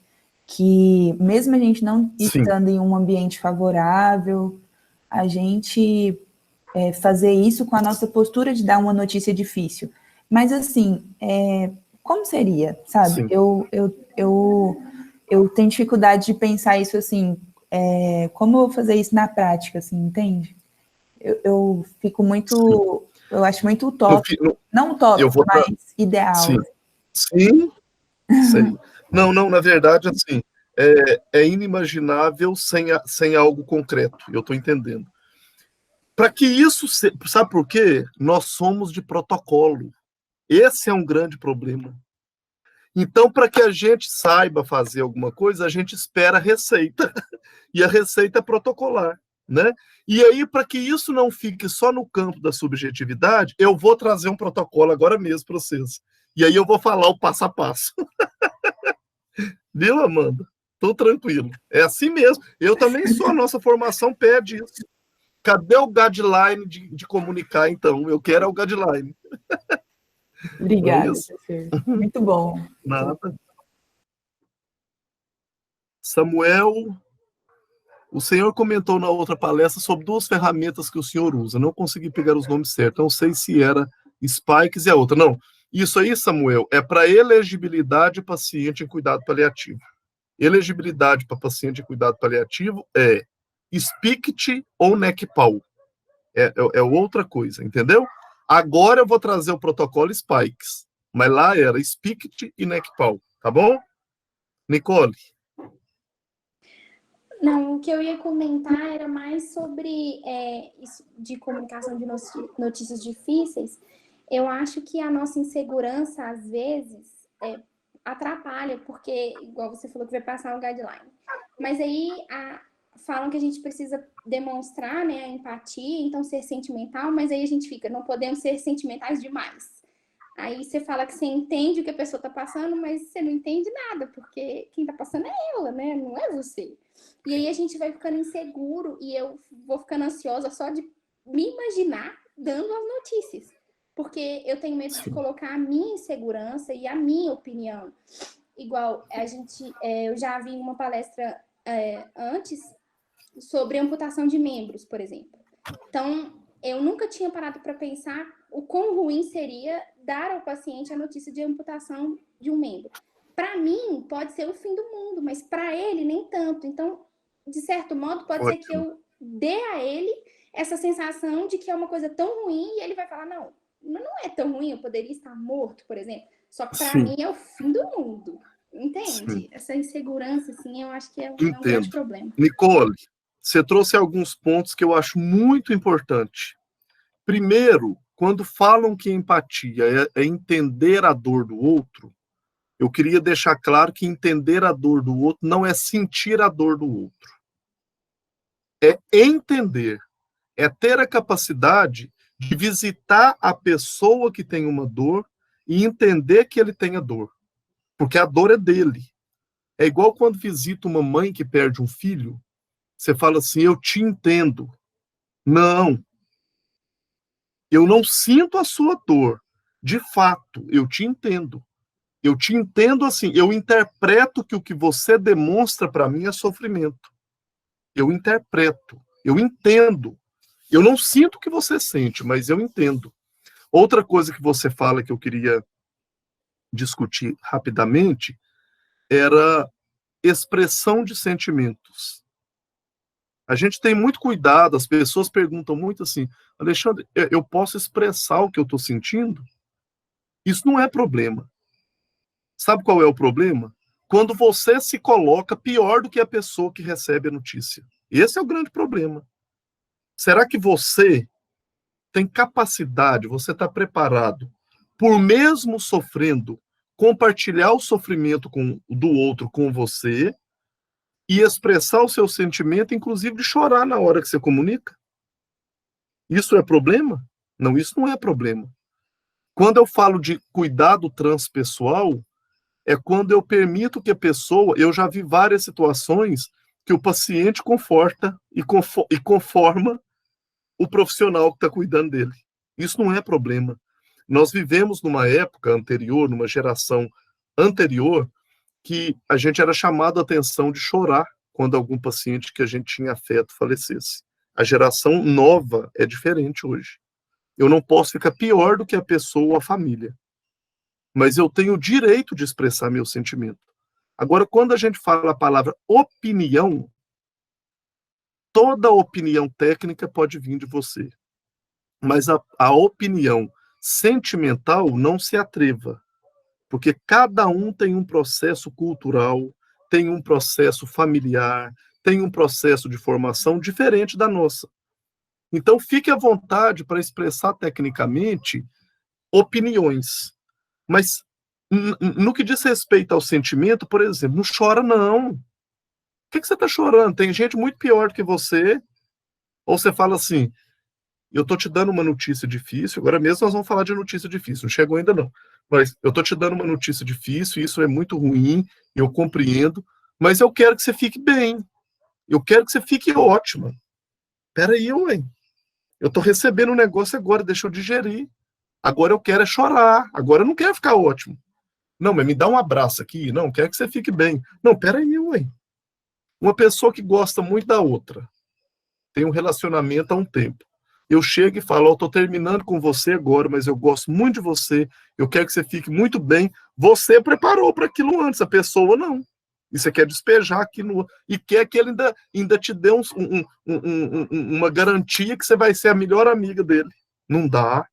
Que mesmo a gente não estando em um ambiente favorável, a gente fazer isso com a nossa postura de dar uma notícia difícil. Mas assim, como seria, sabe? Sim. Eu tenho dificuldade de pensar isso assim, como eu vou fazer isso na prática, assim, entende? Eu fico muito, eu acho muito utópico, não utópico, mas ideal. Sim, Sei. Não, na verdade, assim, é inimaginável sem algo concreto, eu estou entendendo. Para que isso, sabe por quê? Nós somos de protocolo. Esse é um grande problema. Então, para que a gente saiba fazer alguma coisa, a gente espera a receita. E a receita é protocolar, né? E aí, para que isso não fique só no campo da subjetividade, eu vou trazer um protocolo agora mesmo para vocês. E aí eu vou falar o passo a passo. Viu, Amanda? Tô tranquilo. É assim mesmo. Eu também sou, a nossa formação pede isso. Cadê o guideline de comunicar, então? Eu quero o guideline. Obrigada, É isso? professor. Muito bom. Nada. Samuel, o senhor comentou na outra palestra sobre 2 ferramentas que o senhor usa. Não consegui pegar os nomes certos. Não sei se era Spikes e a outra. Não. Isso aí, Samuel, é para elegibilidade paciente em cuidado paliativo. Elegibilidade para paciente em cuidado paliativo é SPICT ou NECPAL. É outra coisa, entendeu? Agora eu vou trazer o protocolo Spikes, mas lá era SPICT e NECPAL, tá bom? Nicole? Não, o que eu ia comentar era mais sobre isso de comunicação de notícias difíceis. Eu acho que a nossa insegurança, às vezes, atrapalha, porque, igual você falou, que vai passar o guideline. Mas aí falam que a gente precisa demonstrar, né, a empatia, então ser sentimental, mas aí a gente fica, não podemos ser sentimentais demais. Aí você fala que você entende o que a pessoa está passando, mas você não entende nada, porque quem está passando é ela, né? Não é você. E aí a gente vai ficando inseguro e eu vou ficando ansiosa só de me imaginar dando as notícias. Porque eu tenho medo de colocar a minha insegurança e a minha opinião. Igual eu já vi uma palestra antes sobre amputação de membros, por exemplo. Então, eu nunca tinha parado para pensar o quão ruim seria dar ao paciente a notícia de amputação de um membro. Para mim, pode ser o fim do mundo, mas para ele, nem tanto. Então, de certo modo, pode ser que eu dê a ele essa sensação de que é uma coisa tão ruim e ele vai falar, não é tão ruim, eu poderia estar morto, por exemplo. Só que para mim é o fim do mundo. Entende? Sim. Essa insegurança, assim, eu acho que é um grande problema. Nicole, você trouxe alguns pontos que eu acho muito importante. Primeiro, quando falam que empatia é entender a dor do outro, eu queria deixar claro que entender a dor do outro não é sentir a dor do outro. É entender, é ter a capacidade de visitar a pessoa que tem uma dor e entender que ele tem a dor, porque a dor é dele. É igual quando visita uma mãe que perde um filho, você fala assim, eu te entendo. Não, eu não sinto a sua dor. De fato, eu te entendo. Eu te entendo assim, eu interpreto que o que você demonstra para mim é sofrimento. Eu interpreto, eu entendo. Eu não sinto o que você sente, mas eu entendo. Outra coisa que você fala que eu queria discutir rapidamente era expressão de sentimentos. A gente tem muito cuidado, as pessoas perguntam muito assim, Alexandre, eu posso expressar o que eu estou sentindo? Isso não é problema. Sabe qual é o problema? Quando você se coloca pior do que a pessoa que recebe a notícia. Esse é o grande problema. Será que você tem capacidade, você está preparado, por mesmo sofrendo, compartilhar o sofrimento do outro com você e expressar o seu sentimento, inclusive de chorar na hora que você comunica? Isso é problema? Não, isso não é problema. Quando eu falo de cuidado transpessoal, é quando eu permito que a pessoa... Eu já vi várias situações que o paciente conforta e conforma o profissional que está cuidando dele. Isso não é problema. Nós vivemos numa época anterior, numa geração anterior, que a gente era chamado a atenção de chorar quando algum paciente que a gente tinha afeto falecesse. A geração nova é diferente hoje. Eu não posso ficar pior do que a pessoa ou a família. Mas eu tenho o direito de expressar meu sentimento. Agora, quando a gente fala a palavra opinião, toda opinião técnica pode vir de você. Mas a opinião sentimental não se atreva. porque cada um tem um processo cultural, tem um processo familiar, tem um processo de formação diferente da nossa. Então, fique à vontade para expressar tecnicamente opiniões, mas no que diz respeito ao sentimento, por exemplo, não chora não. O que você está chorando? Tem gente muito pior do que você. Ou você fala assim, eu estou te dando uma notícia difícil, agora mesmo nós vamos falar de notícia difícil, não chegou ainda não, mas eu estou te dando uma notícia difícil, isso é muito ruim, eu compreendo, mas eu quero que você fique bem, eu quero que você fique ótima. Peraí, ué, eu estou recebendo um negócio agora, deixa eu digerir, agora eu quero é chorar, agora eu não quero ficar ótimo. Não, mas me dá um abraço aqui, não, quero que você fique bem. Não, peraí, ué. Uma pessoa que gosta muito da outra, tem um relacionamento há um tempo. Eu chego e falo, estou terminando com você agora, mas eu gosto muito de você, eu quero que você fique muito bem. Você preparou para aquilo antes, a pessoa não. E você quer despejar aquilo, e quer que ele ainda te dê uma garantia que você vai ser a melhor amiga dele. Não dá.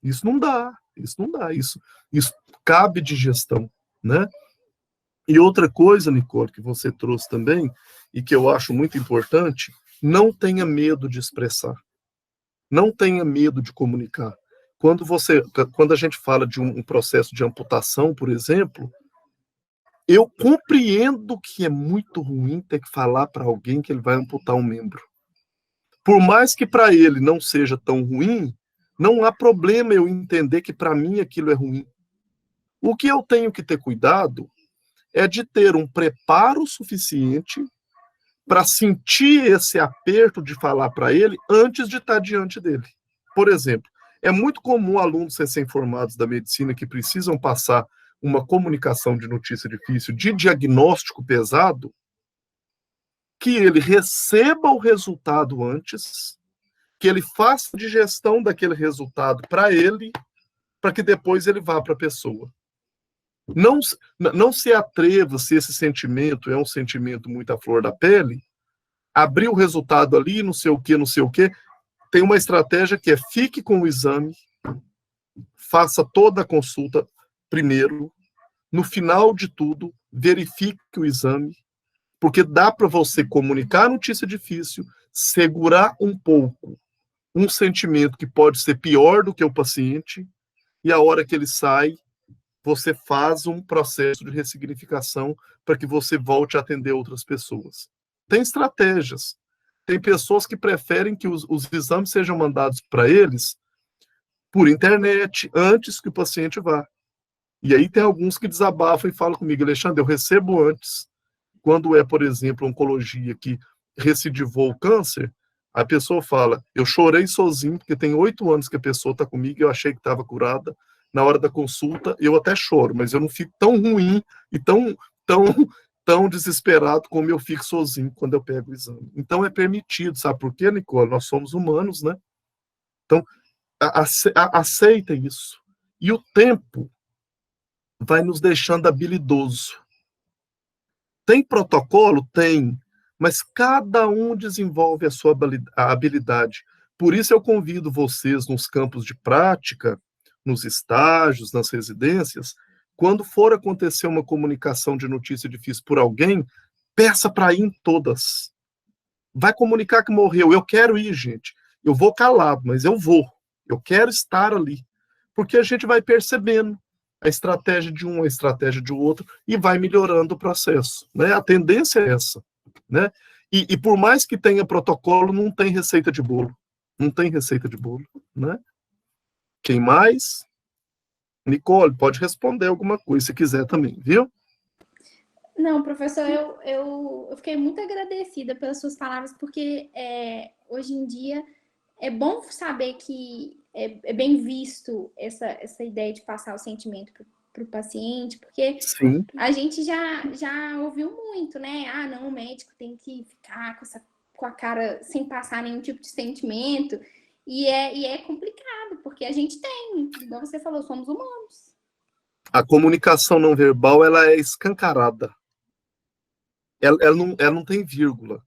Isso não dá. Isso não dá. Isso cabe de gestão, né? E outra coisa, Nicole, que você trouxe também, e que eu acho muito importante, não tenha medo de expressar. Não tenha medo de comunicar. Quando a gente fala de um processo de amputação, por exemplo, eu compreendo que é muito ruim ter que falar para alguém que ele vai amputar um membro. Por mais que para ele não seja tão ruim, não há problema eu entender que para mim aquilo é ruim. O que eu tenho que ter cuidado é de ter um preparo suficiente para sentir esse aperto de falar para ele antes de estar diante dele. Por exemplo, é muito comum alunos recém-formados da medicina que precisam passar uma comunicação de notícia difícil, de diagnóstico pesado, que ele receba o resultado antes, que ele faça a digestão daquele resultado para ele, para que depois ele vá para a pessoa. Não se atreva, se esse sentimento é um sentimento muito à flor da pele, abrir o resultado ali, não sei o quê. Tem uma estratégia que é fique com o exame, faça toda a consulta primeiro, no final de tudo, verifique o exame, porque dá para você comunicar a notícia difícil, segurar um pouco um sentimento que pode ser pior do que o paciente, e a hora que ele sai, você faz um processo de ressignificação para que você volte a atender outras pessoas. Tem estratégias. Tem pessoas que preferem que os exames sejam mandados para eles por internet, antes que o paciente vá. E aí tem alguns que desabafam e falam comigo, Alexandre, eu recebo antes. Quando é, por exemplo, oncologia que recidivou o câncer, a pessoa fala, eu chorei sozinho, porque tem 8 anos que a pessoa está comigo, eu achei que estava curada. Na hora da consulta, eu até choro, mas eu não fico tão ruim e tão desesperado como eu fico sozinho quando eu pego o exame. Então é permitido, sabe por quê, Nicole? Nós somos humanos, né? Então, aceita isso. E o tempo vai nos deixando habilidoso. Tem protocolo? Tem. Mas cada um desenvolve a sua habilidade. Por isso eu convido vocês nos campos de prática, nos estágios, nas residências, quando for acontecer uma comunicação de notícia difícil por alguém, peça para ir em todas. Vai comunicar que morreu. Eu quero ir, gente. Eu vou calado, mas eu vou. Eu quero estar ali. Porque a gente vai percebendo a estratégia de um, a estratégia de outro, e vai melhorando o processo. Né? A tendência é essa. Né? E por mais que tenha protocolo, não tem receita de bolo. Não tem receita de bolo. Né? Quem mais? Nicole, pode responder alguma coisa se quiser também, viu? Não, professor, eu fiquei muito agradecida pelas suas palavras, porque hoje em dia é bom saber que é bem visto essa ideia de passar o sentimento para o paciente, porque Sim. a gente já ouviu muito, né? Ah, não, o médico tem que ficar com a cara sem passar nenhum tipo de sentimento. E é complicado, porque a gente tem, como você falou, somos humanos. A comunicação não verbal, ela é escancarada. Ela não tem vírgula.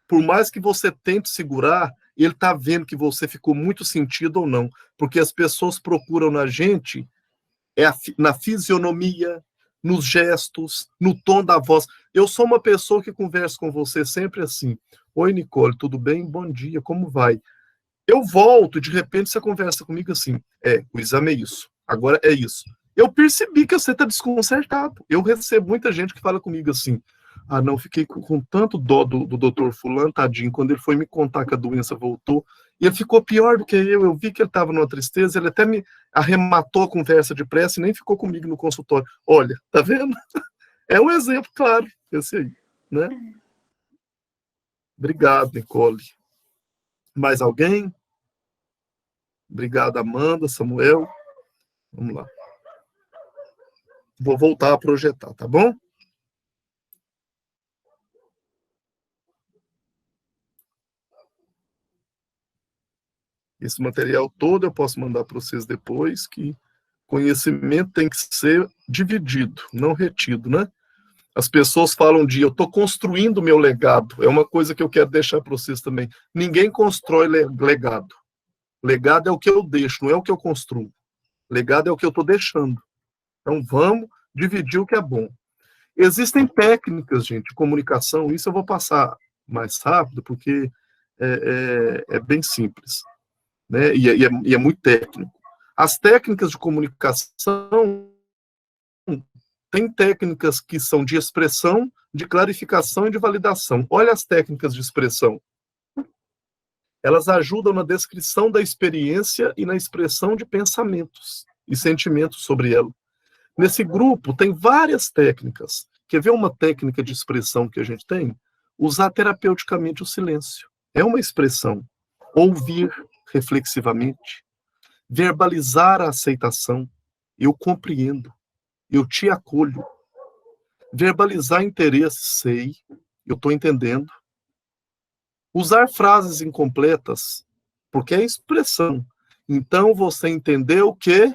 Por mais que você tente segurar, ele está vendo que você ficou muito sentido ou não. Porque as pessoas procuram na gente na fisionomia, nos gestos, no tom da voz. Eu sou uma pessoa que conversa com você sempre assim: oi, Nicole, tudo bem? Bom dia, como vai? Eu volto, de repente você conversa comigo assim: o exame é isso, agora é isso. Eu percebi que você está desconcertado. Eu recebo muita gente que fala comigo assim: ah, não, fiquei com tanto dó do doutor fulano, tadinho, quando ele foi me contar que a doença voltou, e ele ficou pior do que eu vi que ele estava numa tristeza, ele até me arrematou a conversa depressa e nem ficou comigo no consultório. Olha, tá vendo? É um exemplo claro, esse aí, né? Obrigado, Nicole. Mais alguém? Obrigado, Amanda, Samuel. Vamos lá. Vou voltar a projetar, tá bom? Esse material todo eu posso mandar para vocês depois, que conhecimento tem que ser dividido, não retido, né? As pessoas falam eu estou construindo meu legado. É uma coisa que eu quero deixar para vocês também. Ninguém constrói legado. Legado é o que eu deixo, não é o que eu construo. Legado é o que eu estou deixando. Então, vamos dividir o que é bom. Existem técnicas, gente, de comunicação. Isso eu vou passar mais rápido, porque é bem simples, né? E é muito técnico. As técnicas de comunicação, tem técnicas que são de expressão, de clarificação e de validação. Olha as técnicas de expressão. Elas ajudam na descrição da experiência e na expressão de pensamentos e sentimentos sobre ela. Nesse grupo tem várias técnicas. Quer ver uma técnica de expressão que a gente tem? Usar terapeuticamente o silêncio. É uma expressão. Ouvir reflexivamente. Verbalizar a aceitação. Eu compreendo. Eu te acolho. Verbalizar interesse, sei, eu estou entendendo. Usar frases incompletas, porque é expressão. Então você entendeu que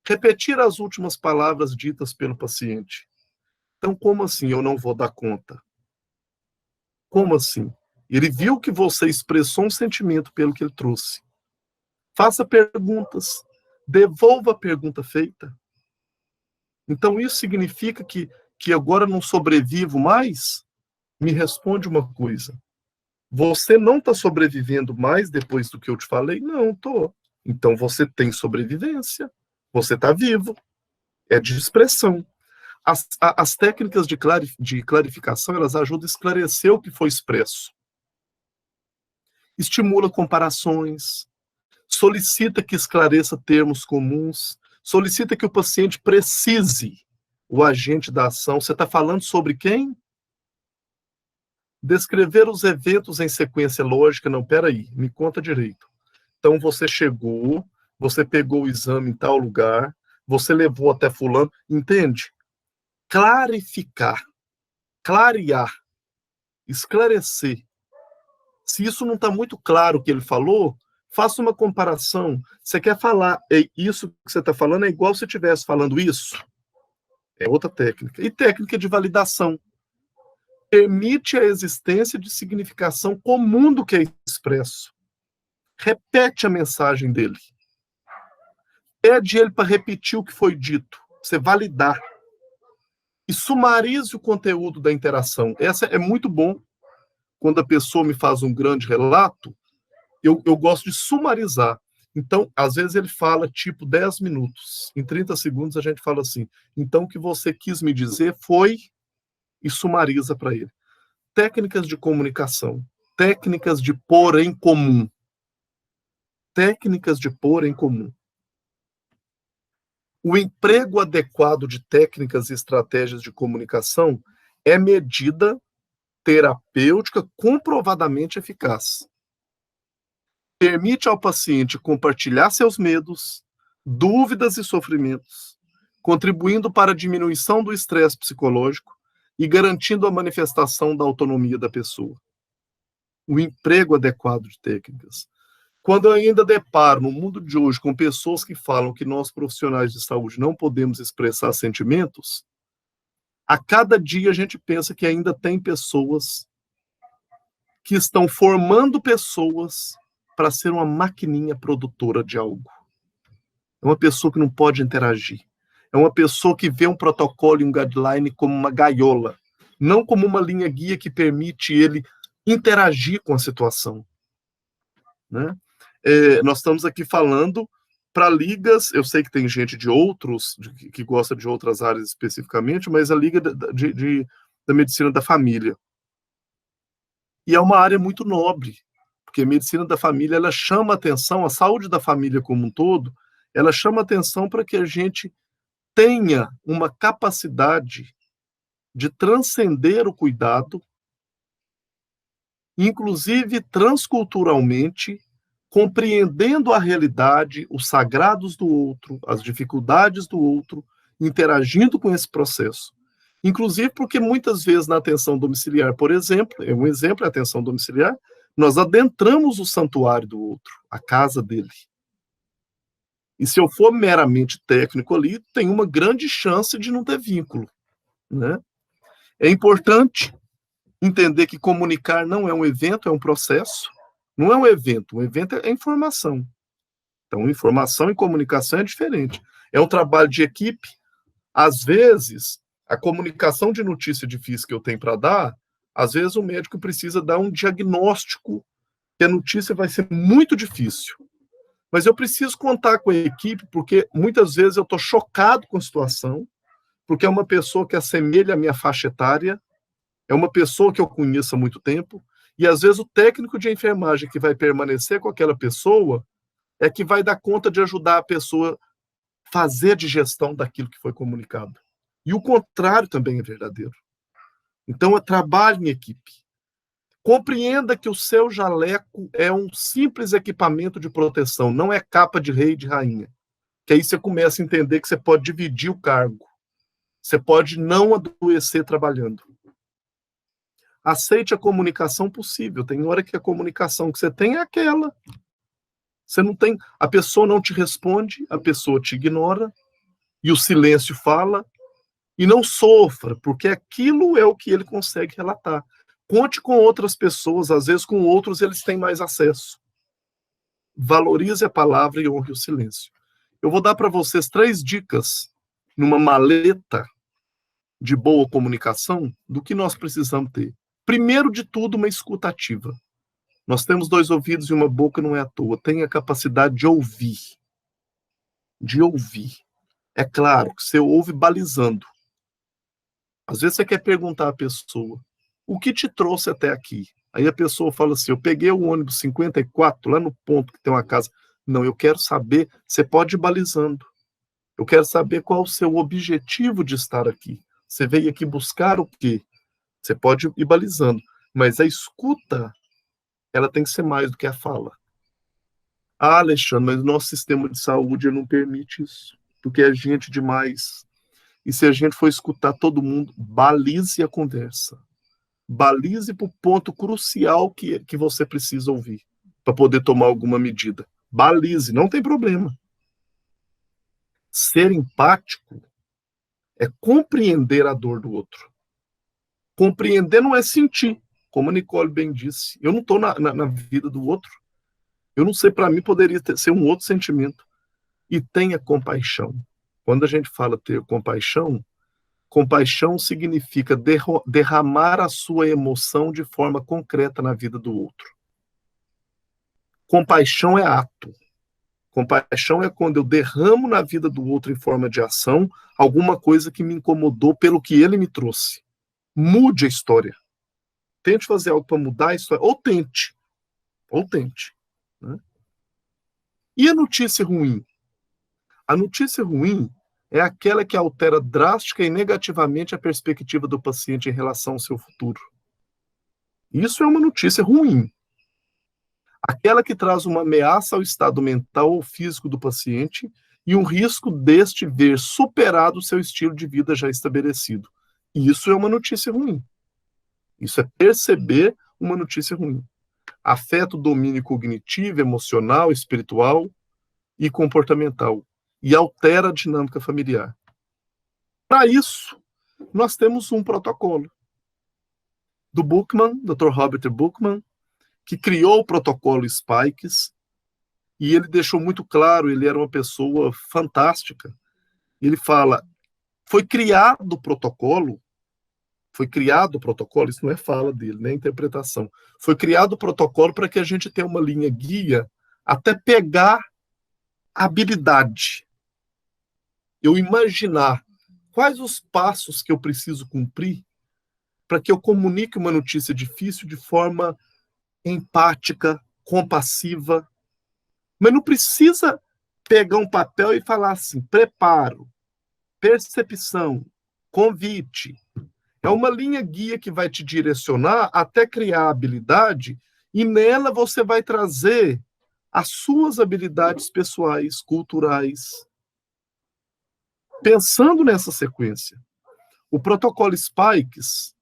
repetir as últimas palavras ditas pelo paciente. Então, como assim eu não vou dar conta? Como assim? Ele viu que você expressou um sentimento pelo que ele trouxe. Faça perguntas. Devolva a pergunta feita. Então, isso significa que agora não sobrevivo mais? Me responde uma coisa. Você não está sobrevivendo mais depois do que eu te falei? Não, estou. Então, você tem sobrevivência. Você está vivo. É de expressão. As técnicas de clarificação, elas ajudam a esclarecer o que foi expresso. Estimula comparações. Solicita que esclareça termos comuns. Solicita que o paciente precise o agente da ação. Você está falando sobre quem? Descrever os eventos em sequência lógica. Não, peraí, me conta direito. Então, você chegou, você pegou o exame em tal lugar, você levou até fulano, entende? Clarificar, clarear, esclarecer. Se isso não está muito claro o que ele falou, faça uma comparação. Você quer falar, isso que você está falando é igual se você estivesse falando isso? É outra técnica. E técnica de validação. Permite a existência de significação comum do que é expresso. Repete a mensagem dele. Pede ele para repetir o que foi dito. Você validar. E sumarize o conteúdo da interação. Essa é muito bom. Quando a pessoa me faz um grande relato, eu gosto de sumarizar. Então, às vezes ele fala tipo 10 minutos. Em 30 segundos a gente fala assim: então o que você quis me dizer foi... E sumariza para ele. Técnicas de comunicação. Técnicas de pôr em comum. Técnicas de pôr em comum. O emprego adequado de técnicas e estratégias de comunicação é medida terapêutica comprovadamente eficaz. Permite ao paciente compartilhar seus medos, dúvidas e sofrimentos, contribuindo para a diminuição do estresse psicológico e garantindo a manifestação da autonomia da pessoa. O emprego adequado de técnicas. Quando eu ainda deparo no mundo de hoje com pessoas que falam que nós profissionais de saúde não podemos expressar sentimentos, a cada dia a gente pensa que ainda tem pessoas que estão formando pessoas para ser uma maquininha produtora de algo. É uma pessoa que não pode interagir. É uma pessoa que vê um protocolo e um guideline como uma gaiola, não como uma linha guia que permite ele interagir com a situação, né? Nós estamos aqui falando para ligas, eu sei que tem gente de outros, que gosta de outras áreas especificamente, mas a liga da medicina da família. E é uma área muito nobre, porque a medicina da família, ela chama atenção, a saúde da família como um todo, ela chama atenção para que a gente tenha uma capacidade de transcender o cuidado, inclusive transculturalmente, compreendendo a realidade, os sagrados do outro, as dificuldades do outro, interagindo com esse processo. Inclusive porque muitas vezes na atenção domiciliar, por exemplo, um exemplo é a atenção domiciliar, nós adentramos o santuário do outro, a casa dele. E se eu for meramente técnico ali, tem uma grande chance de não ter vínculo, né? É importante entender que comunicar não é um evento, é um processo. Não é um evento é informação. Então, informação e comunicação é diferente. É um trabalho de equipe. Às vezes, a comunicação de notícia difícil que eu tenho para dar, às vezes o médico precisa dar um diagnóstico que a notícia vai ser muito difícil. Mas eu preciso contar com a equipe, porque muitas vezes eu estou chocado com a situação, porque é uma pessoa que assemelha a minha faixa etária, é uma pessoa que eu conheço há muito tempo, e às vezes o técnico de enfermagem que vai permanecer com aquela pessoa é que vai dar conta de ajudar a pessoa a fazer a digestão daquilo que foi comunicado. E o contrário também é verdadeiro. Então, é trabalho em equipe. Compreenda que o seu jaleco é um simples equipamento de proteção, não é capa de rei e de rainha. Que aí você começa a entender que você pode dividir o cargo. Você pode não adoecer trabalhando. Aceite a comunicação possível. Tem hora que a comunicação que você tem é aquela. Você não tem, a pessoa não te responde, a pessoa te ignora, e o silêncio fala, e não sofra, porque aquilo é o que ele consegue relatar. Conte com outras pessoas, às vezes com outros eles têm mais acesso. Valorize a palavra e honre o silêncio. Eu vou dar para vocês 3 dicas numa maleta de boa comunicação do que nós precisamos ter. Primeiro de tudo, uma escuta ativa. Nós temos 2 ouvidos e uma boca, não é à toa. Tenha a capacidade de ouvir. De ouvir. É claro que você ouve balizando. Às vezes você quer perguntar à pessoa, o que te trouxe até aqui? Aí a pessoa fala assim, eu peguei o ônibus 54, lá no ponto que tem uma casa. Não, eu quero saber, você pode ir balizando. Eu quero saber qual o seu objetivo de estar aqui. Você veio aqui buscar o quê? Você pode ir balizando. Mas a escuta, ela tem que ser mais do que a fala. Ah, Alexandre, mas o nosso sistema de saúde não permite isso. Porque é gente demais. E se a gente for escutar todo mundo, balize a conversa. Balize para o ponto crucial que você precisa ouvir, para poder tomar alguma medida. Balize, não tem problema. Ser empático é compreender a dor do outro. Compreender não é sentir, como a Nicole bem disse. Eu não estou na vida do outro. Eu não sei, para mim poderia ser um outro sentimento. E tenha compaixão. Quando a gente fala ter compaixão, compaixão significa derramar a sua emoção de forma concreta na vida do outro. Compaixão é ato. Compaixão é quando eu derramo na vida do outro em forma de ação alguma coisa que me incomodou pelo que ele me trouxe. Mude a história. Tente fazer algo para mudar a história. Ou tente. Né? E a notícia ruim? A notícia ruim é aquela que altera drástica e negativamente a perspectiva do paciente em relação ao seu futuro. Isso é uma notícia ruim. Aquela que traz uma ameaça ao estado mental ou físico do paciente e um risco deste ver superado o seu estilo de vida já estabelecido. Isso é uma notícia ruim. Isso é perceber uma notícia ruim. Afeta o domínio cognitivo, emocional, espiritual e comportamental. E altera a dinâmica familiar. Para isso, nós temos um protocolo do Buchmann, Dr. Robert Buchmann, que criou o protocolo Spikes, e ele deixou muito claro, ele era uma pessoa fantástica. Ele fala, foi criado o protocolo, isso não é fala dele, nem interpretação, foi criado o protocolo para que a gente tenha uma linha guia até pegar a habilidade. Eu imaginar quais os passos que eu preciso cumprir para que eu comunique uma notícia difícil de forma empática, compassiva. Mas não precisa pegar um papel e falar assim, preparo, percepção, convite. É uma linha guia que vai te direcionar até criar a habilidade e nela você vai trazer as suas habilidades pessoais, culturais. Pensando nessa sequência, o protocolo Spikes,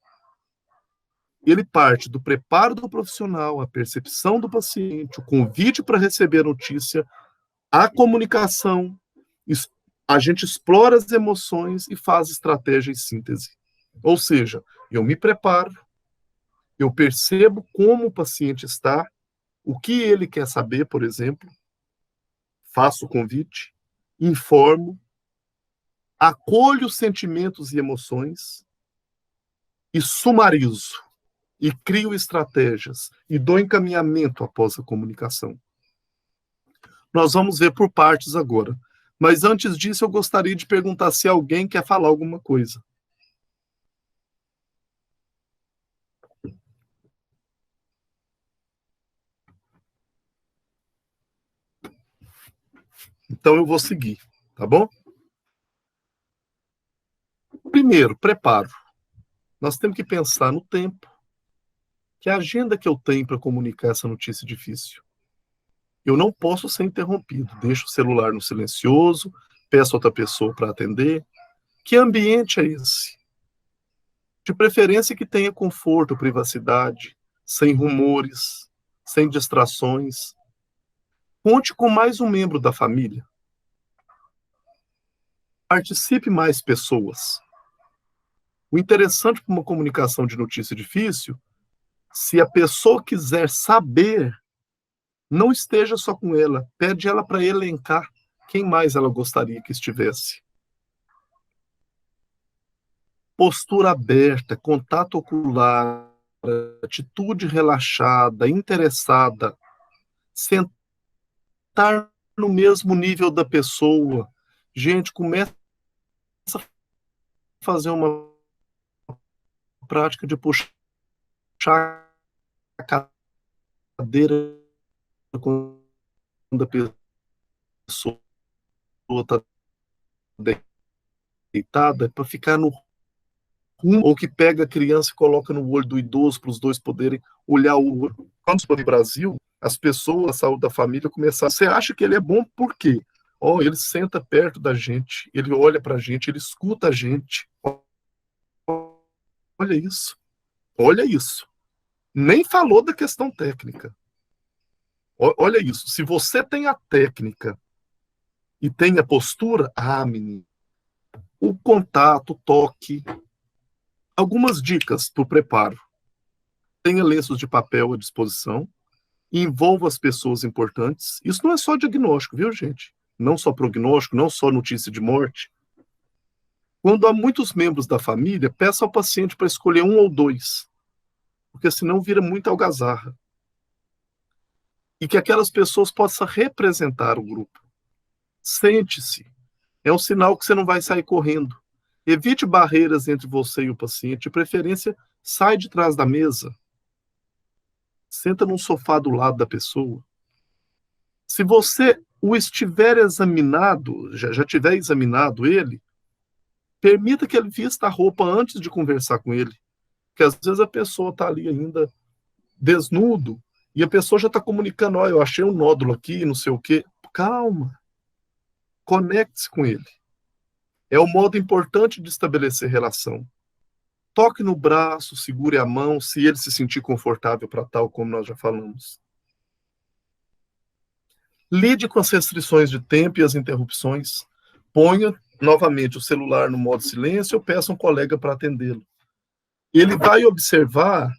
ele parte do preparo do profissional, a percepção do paciente, o convite para receber a notícia, a comunicação, a gente explora as emoções e faz estratégia e síntese. Ou seja, eu me preparo, eu percebo como o paciente está, o que ele quer saber, por exemplo, faço o convite, informo, acolho os sentimentos e emoções e sumarizo, e crio estratégias, e dou encaminhamento após a comunicação. Nós vamos ver por partes agora. Mas antes disso, eu gostaria de perguntar se alguém quer falar alguma coisa. Então eu vou seguir, tá bom? Primeiro, preparo. Nós temos que pensar no tempo. Que agenda que eu tenho para comunicar essa notícia difícil? Eu não posso ser interrompido. Deixo o celular no silencioso, peço outra pessoa para atender. Que ambiente é esse? De preferência que tenha conforto, privacidade, sem rumores, sem distrações. Conte com mais um membro da família. Participe mais pessoas. O interessante para uma comunicação de notícia difícil, se a pessoa quiser saber, não esteja só com ela, pede ela para elencar quem mais ela gostaria que estivesse. Postura aberta, contato ocular, atitude relaxada, interessada, sentar no mesmo nível da pessoa. Gente, começa a fazer uma prática de puxar a cadeira quando a pessoa está deitada, para ficar no rumo, ou que pega a criança e coloca no olho do idoso para os dois poderem olhar o olho. Quando foi no Brasil, as pessoas, a saúde da família, começaram. Você acha que ele é bom por quê? Oh, ele senta perto da gente, ele olha para a gente, ele escuta a gente. Olha isso. Olha isso. Nem falou da questão técnica. Olha isso. Se você tem a técnica e tem a postura, menino, o contato, o toque. Algumas dicas para o preparo. Tenha lenços de papel à disposição. Envolva as pessoas importantes. Isso não é só diagnóstico, viu, gente? Não só prognóstico, não só notícia de morte. Quando há muitos membros da família, peça ao paciente para escolher um ou dois, porque senão vira muita algazarra. E que aquelas pessoas possam representar o grupo. Sente-se. É um sinal que você não vai sair correndo. Evite barreiras entre você e o paciente. De preferência, sai de trás da mesa. Senta num sofá do lado da pessoa. Se você o estiver examinado, já tiver examinado ele, permita que ele vista a roupa antes de conversar com ele. Porque às vezes a pessoa está ali ainda desnudo e a pessoa já está comunicando, eu achei um nódulo aqui, não sei o quê. Calma. Conecte-se com ele. É um modo importante de estabelecer relação. Toque no braço, segure a mão, se ele se sentir confortável para tal, como nós já falamos. Lide com as restrições de tempo e as interrupções. Ponha novamente o celular no modo silêncio ou peça um colega para atendê-lo. Ele vai observar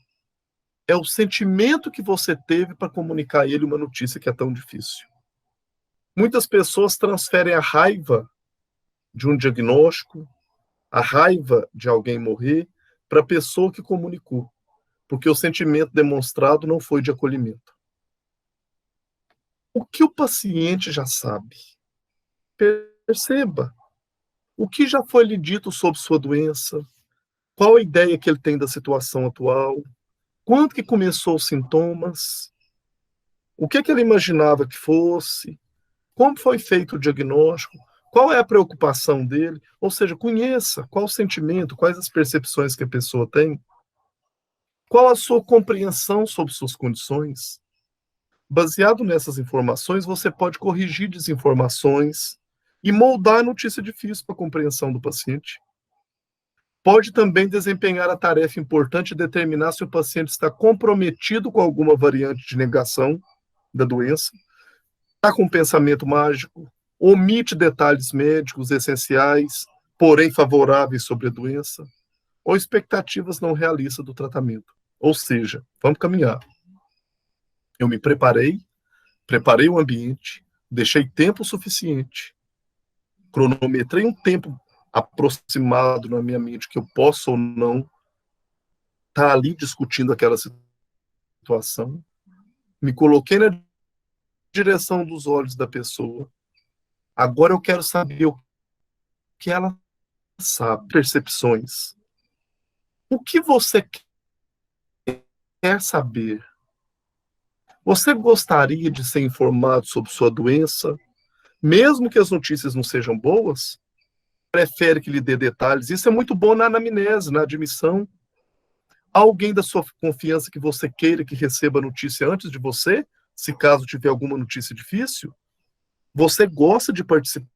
o sentimento que você teve para comunicar a ele uma notícia que é tão difícil. Muitas pessoas transferem a raiva de um diagnóstico, a raiva de alguém morrer, para a pessoa que comunicou, porque o sentimento demonstrado não foi de acolhimento. O que o paciente já sabe? Perceba. O que já foi lhe dito sobre sua doença? Qual a ideia que ele tem da situação atual? Quando que começou os sintomas? O que ele imaginava que fosse? Como foi feito o diagnóstico? Qual é a preocupação dele? Ou seja, conheça qual o sentimento, quais as percepções que a pessoa tem. Qual a sua compreensão sobre suas condições? Baseado nessas informações, você pode corrigir desinformações e moldar a notícia difícil para a compreensão do paciente. Pode também desempenhar a tarefa importante de determinar se o paciente está comprometido com alguma variante de negação da doença, está com um pensamento mágico, omite detalhes médicos essenciais, porém favoráveis sobre a doença, ou expectativas não realistas do tratamento. Ou seja, vamos caminhar. Eu me preparei o ambiente, deixei tempo suficiente, cronometrei um tempo aproximado na minha mente que eu posso ou não estar ali discutindo aquela situação, me coloquei na direção dos olhos da pessoa. Agora eu quero saber o que ela sabe, percepções. O que você quer saber? Você gostaria de ser informado sobre sua doença, mesmo que as notícias não sejam boas? Prefere que lhe dê detalhes? Isso é muito bom na anamnese, na admissão. Alguém da sua confiança que você queira que receba a notícia antes de você, se caso tiver alguma notícia difícil? Você gosta de participar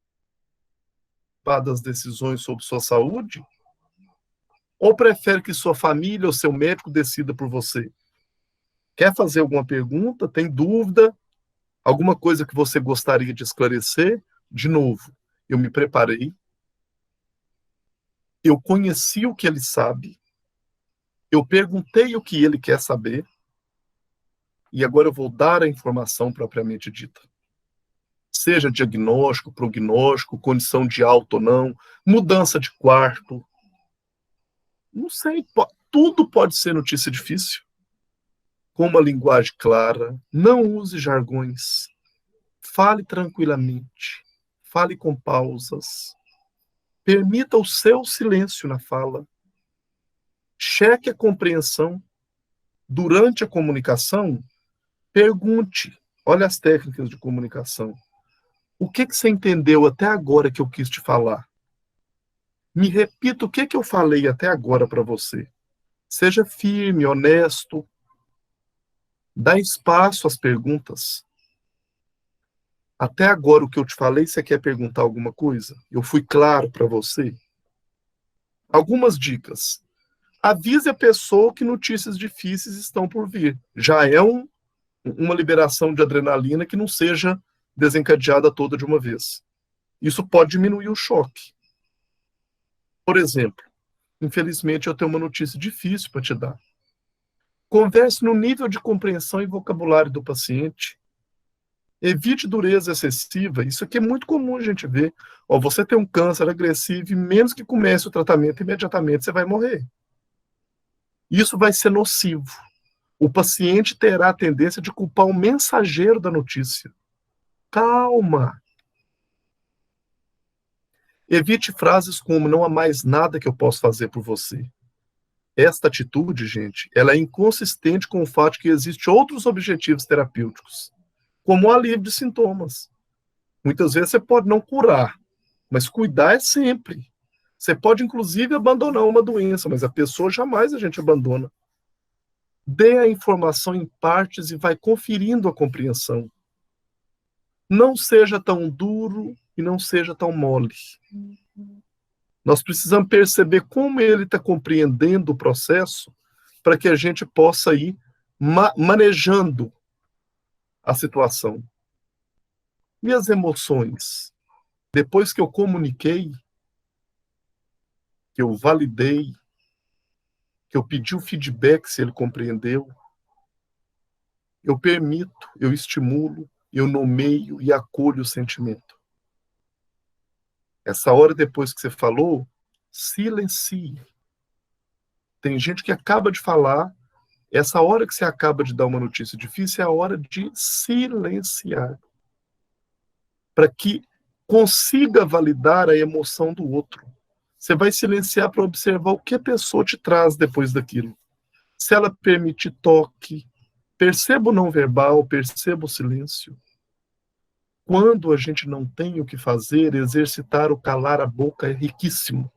das decisões sobre sua saúde? Ou prefere que sua família ou seu médico decida por você? Quer fazer alguma pergunta? Tem dúvida? Alguma coisa que você gostaria de esclarecer? De novo, eu me preparei, eu conheci o que ele sabe, eu perguntei o que ele quer saber, e agora eu vou dar a informação propriamente dita. Seja diagnóstico, prognóstico, condição de alta ou não, mudança de quarto. Não sei, tudo pode ser notícia difícil. Com uma linguagem clara, não use jargões. Fale tranquilamente, fale com pausas. Permita o seu silêncio na fala. Cheque a compreensão. Durante a comunicação, pergunte. Olha as técnicas de comunicação. O que você entendeu até agora que eu quis te falar? Me repita o que eu falei até agora para você. Seja firme, honesto. Dá espaço às perguntas. Até agora o que eu te falei, você quer perguntar alguma coisa? Eu fui claro para você? Algumas dicas. Avise a pessoa que notícias difíceis estão por vir. Já é uma liberação de adrenalina que não seja desencadeada toda de uma vez. Isso pode diminuir o choque. Por exemplo, infelizmente eu tenho uma notícia difícil para te dar. Converse no nível de compreensão e vocabulário do paciente. Evite dureza excessiva. Isso aqui é muito comum a gente ver. Você tem um câncer agressivo e menos que comece o tratamento, imediatamente você vai morrer. Isso vai ser nocivo. O paciente terá a tendência de culpar o mensageiro da notícia. Calma. Evite frases como não há mais nada que eu possa fazer por você. Esta atitude, gente, ela é inconsistente com o fato de que existem outros objetivos terapêuticos, como o alívio de sintomas. Muitas vezes você pode não curar, mas cuidar é sempre. Você pode, inclusive, abandonar uma doença, mas a pessoa jamais a gente abandona. Dê a informação em partes e vai conferindo a compreensão. Não seja tão duro e não seja tão mole. Nós precisamos perceber como ele está compreendendo o processo para que a gente possa ir manejando a situação. E as emoções? Depois que eu comuniquei, que eu validei, que eu pedi o feedback se ele compreendeu, eu permito, eu estimulo eu nomeio e acolho o sentimento. Essa hora depois que você falou, silencie. Tem gente que acaba de falar, essa hora que você acaba de dar uma notícia difícil é a hora de silenciar, para que consiga validar a emoção do outro. Você vai silenciar para observar o que a pessoa te traz depois daquilo. Se ela permite toque, perceba o não verbal, perceba o silêncio. Quando a gente não tem o que fazer, exercitar o calar a boca é riquíssimo.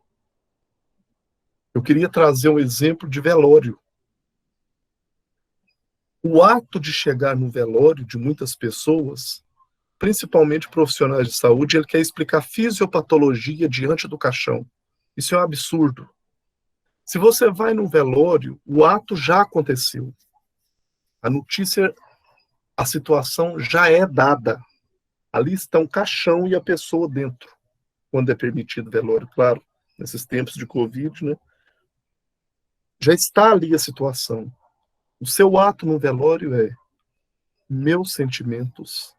Eu queria trazer um exemplo de velório. O ato de chegar no velório de muitas pessoas, principalmente profissionais de saúde, ele quer explicar fisiopatologia diante do caixão. Isso é um absurdo. Se você vai no velório, o ato já aconteceu. A notícia, a situação já é dada. Ali está um caixão e a pessoa dentro, quando é permitido velório, claro, nesses tempos de Covid, né? Já está ali a situação. O seu ato no velório é: meus sentimentos,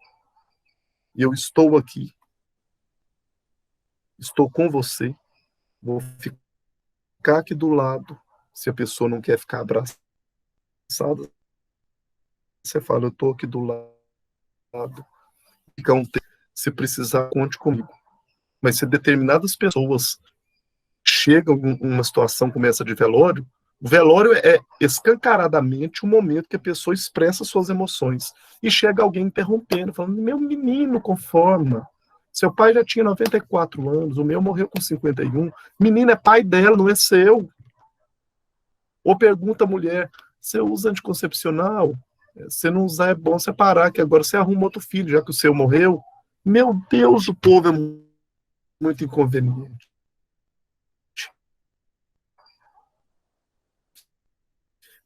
eu estou aqui, estou com você, vou ficar aqui do lado. Se a pessoa não quer ficar abraçada, você fala: eu estou aqui do lado. Fica um tempo, se precisar, conte comigo. Mas se determinadas pessoas chegam em uma situação como essa de velório, o velório é escancaradamente o momento que a pessoa expressa suas emoções. E chega alguém interrompendo, falando: meu menino, conforma. Seu pai já tinha 94 anos, o meu morreu com 51. Menino, é pai dela, não é seu. Ou pergunta a mulher: você usa anticoncepcional? Se não usar, é bom separar, que agora você arruma outro filho, já que o seu morreu. Meu Deus, o povo é muito inconveniente.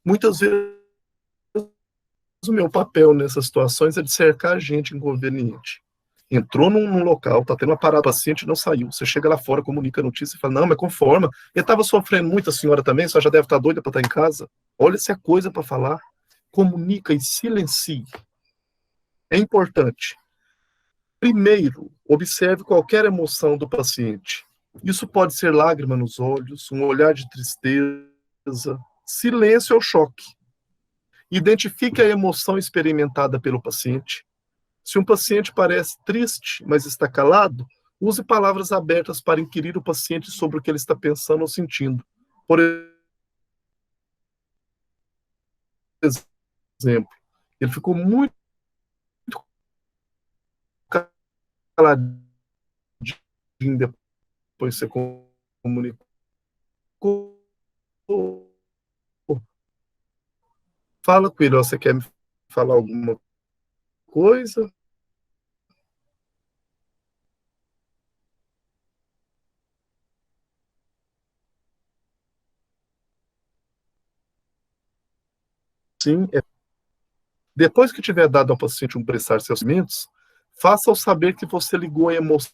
Muitas vezes o meu papel nessas situações é de cercar a gente inconveniente. Entrou num local, tá tendo uma parada, o paciente não saiu. Você chega lá fora, comunica a notícia e fala: não, mas conforma. Ele estava sofrendo muito, a senhora também, só já deve estar doida para estar em casa. Olha se é coisa para falar. Comunica e silencie. É importante. Primeiro, observe qualquer emoção do paciente. Isso pode ser lágrima nos olhos, um olhar de tristeza, silêncio ou choque. Identifique a emoção experimentada pelo paciente. Se um paciente parece triste, mas está calado, use palavras abertas para inquirir o paciente sobre o que ele está pensando ou sentindo. Por exemplo, ele ficou muito caladinho depois você comunicou. Fala com ele: você quer me falar alguma coisa? Sim. Depois que tiver dado ao paciente prestar seus sentimentos, faça-o saber que você ligou a emoção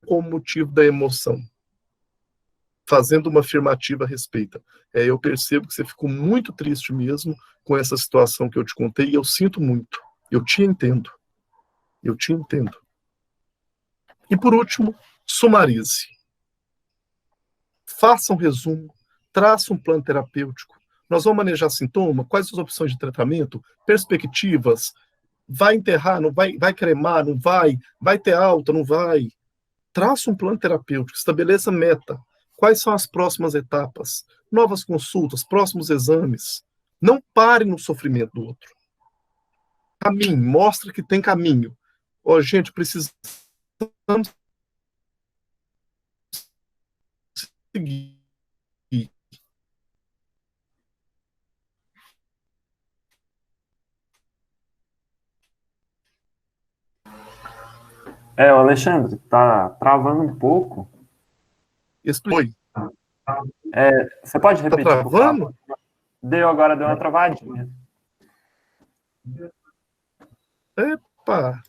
com o motivo da emoção, fazendo uma afirmativa a respeito. Eu percebo que você ficou muito triste mesmo com essa situação que eu te contei, e eu sinto muito. Eu te entendo. Eu te entendo. E por último, sumarize. Faça um resumo, traça um plano terapêutico. Nós vamos manejar sintoma, quais as opções de tratamento, perspectivas, vai enterrar, não vai, vai cremar, não vai ter alta, não vai. Traça um plano terapêutico, estabeleça meta. Quais são as próximas etapas? Novas consultas, próximos exames. Não pare no sofrimento do outro. Caminhe, mostre que tem caminho. Gente, precisamos seguir. O Alexandre, tá travando um pouco. Explique. Você pode repetir? Tá travando? Deu uma travadinha. Epa!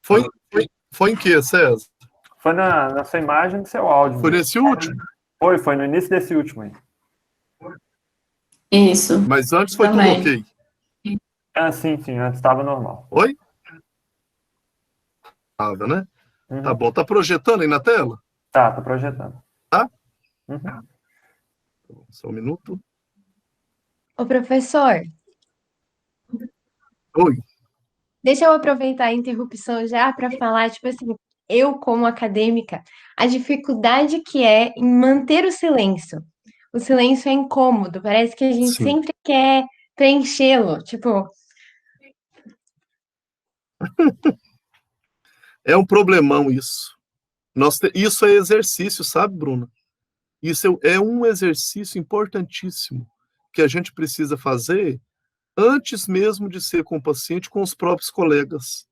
Foi em que, César? Foi na sua imagem do seu áudio. Foi nesse último? Foi no início desse último aí. Isso. Mas antes foi também. tudo ok. Ah, sim, antes estava normal. Oi? Tava, né? Tá Uhum. bom. Tá projetando aí na tela? Tá projetando. Tá? Uhum. Só um minuto. Ô, professor, Oi. deixa eu aproveitar a interrupção já para falar, tipo assim, eu como acadêmica, a dificuldade que é em manter o silêncio. O silêncio é incômodo, parece que a gente Sim. sempre quer preenchê-lo, tipo, É um problemão isso. Isso é exercício, sabe, Bruna? Isso é um exercício importantíssimo que a gente precisa fazer antes mesmo de ser com o paciente, com os próprios colegas.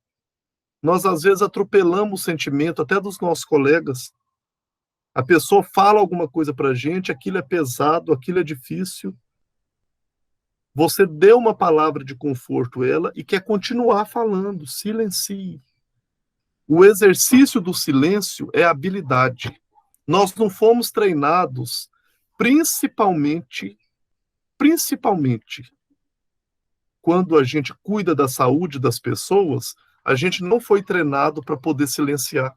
Nós, às vezes, atropelamos o sentimento até dos nossos colegas. A pessoa fala alguma coisa para a gente, aquilo é pesado, aquilo é difícil. Você deu uma palavra de conforto a ela e quer continuar falando, silencie. O exercício do silêncio é habilidade. Nós não fomos treinados, principalmente, quando a gente cuida da saúde das pessoas, a gente não foi treinado para poder silenciar.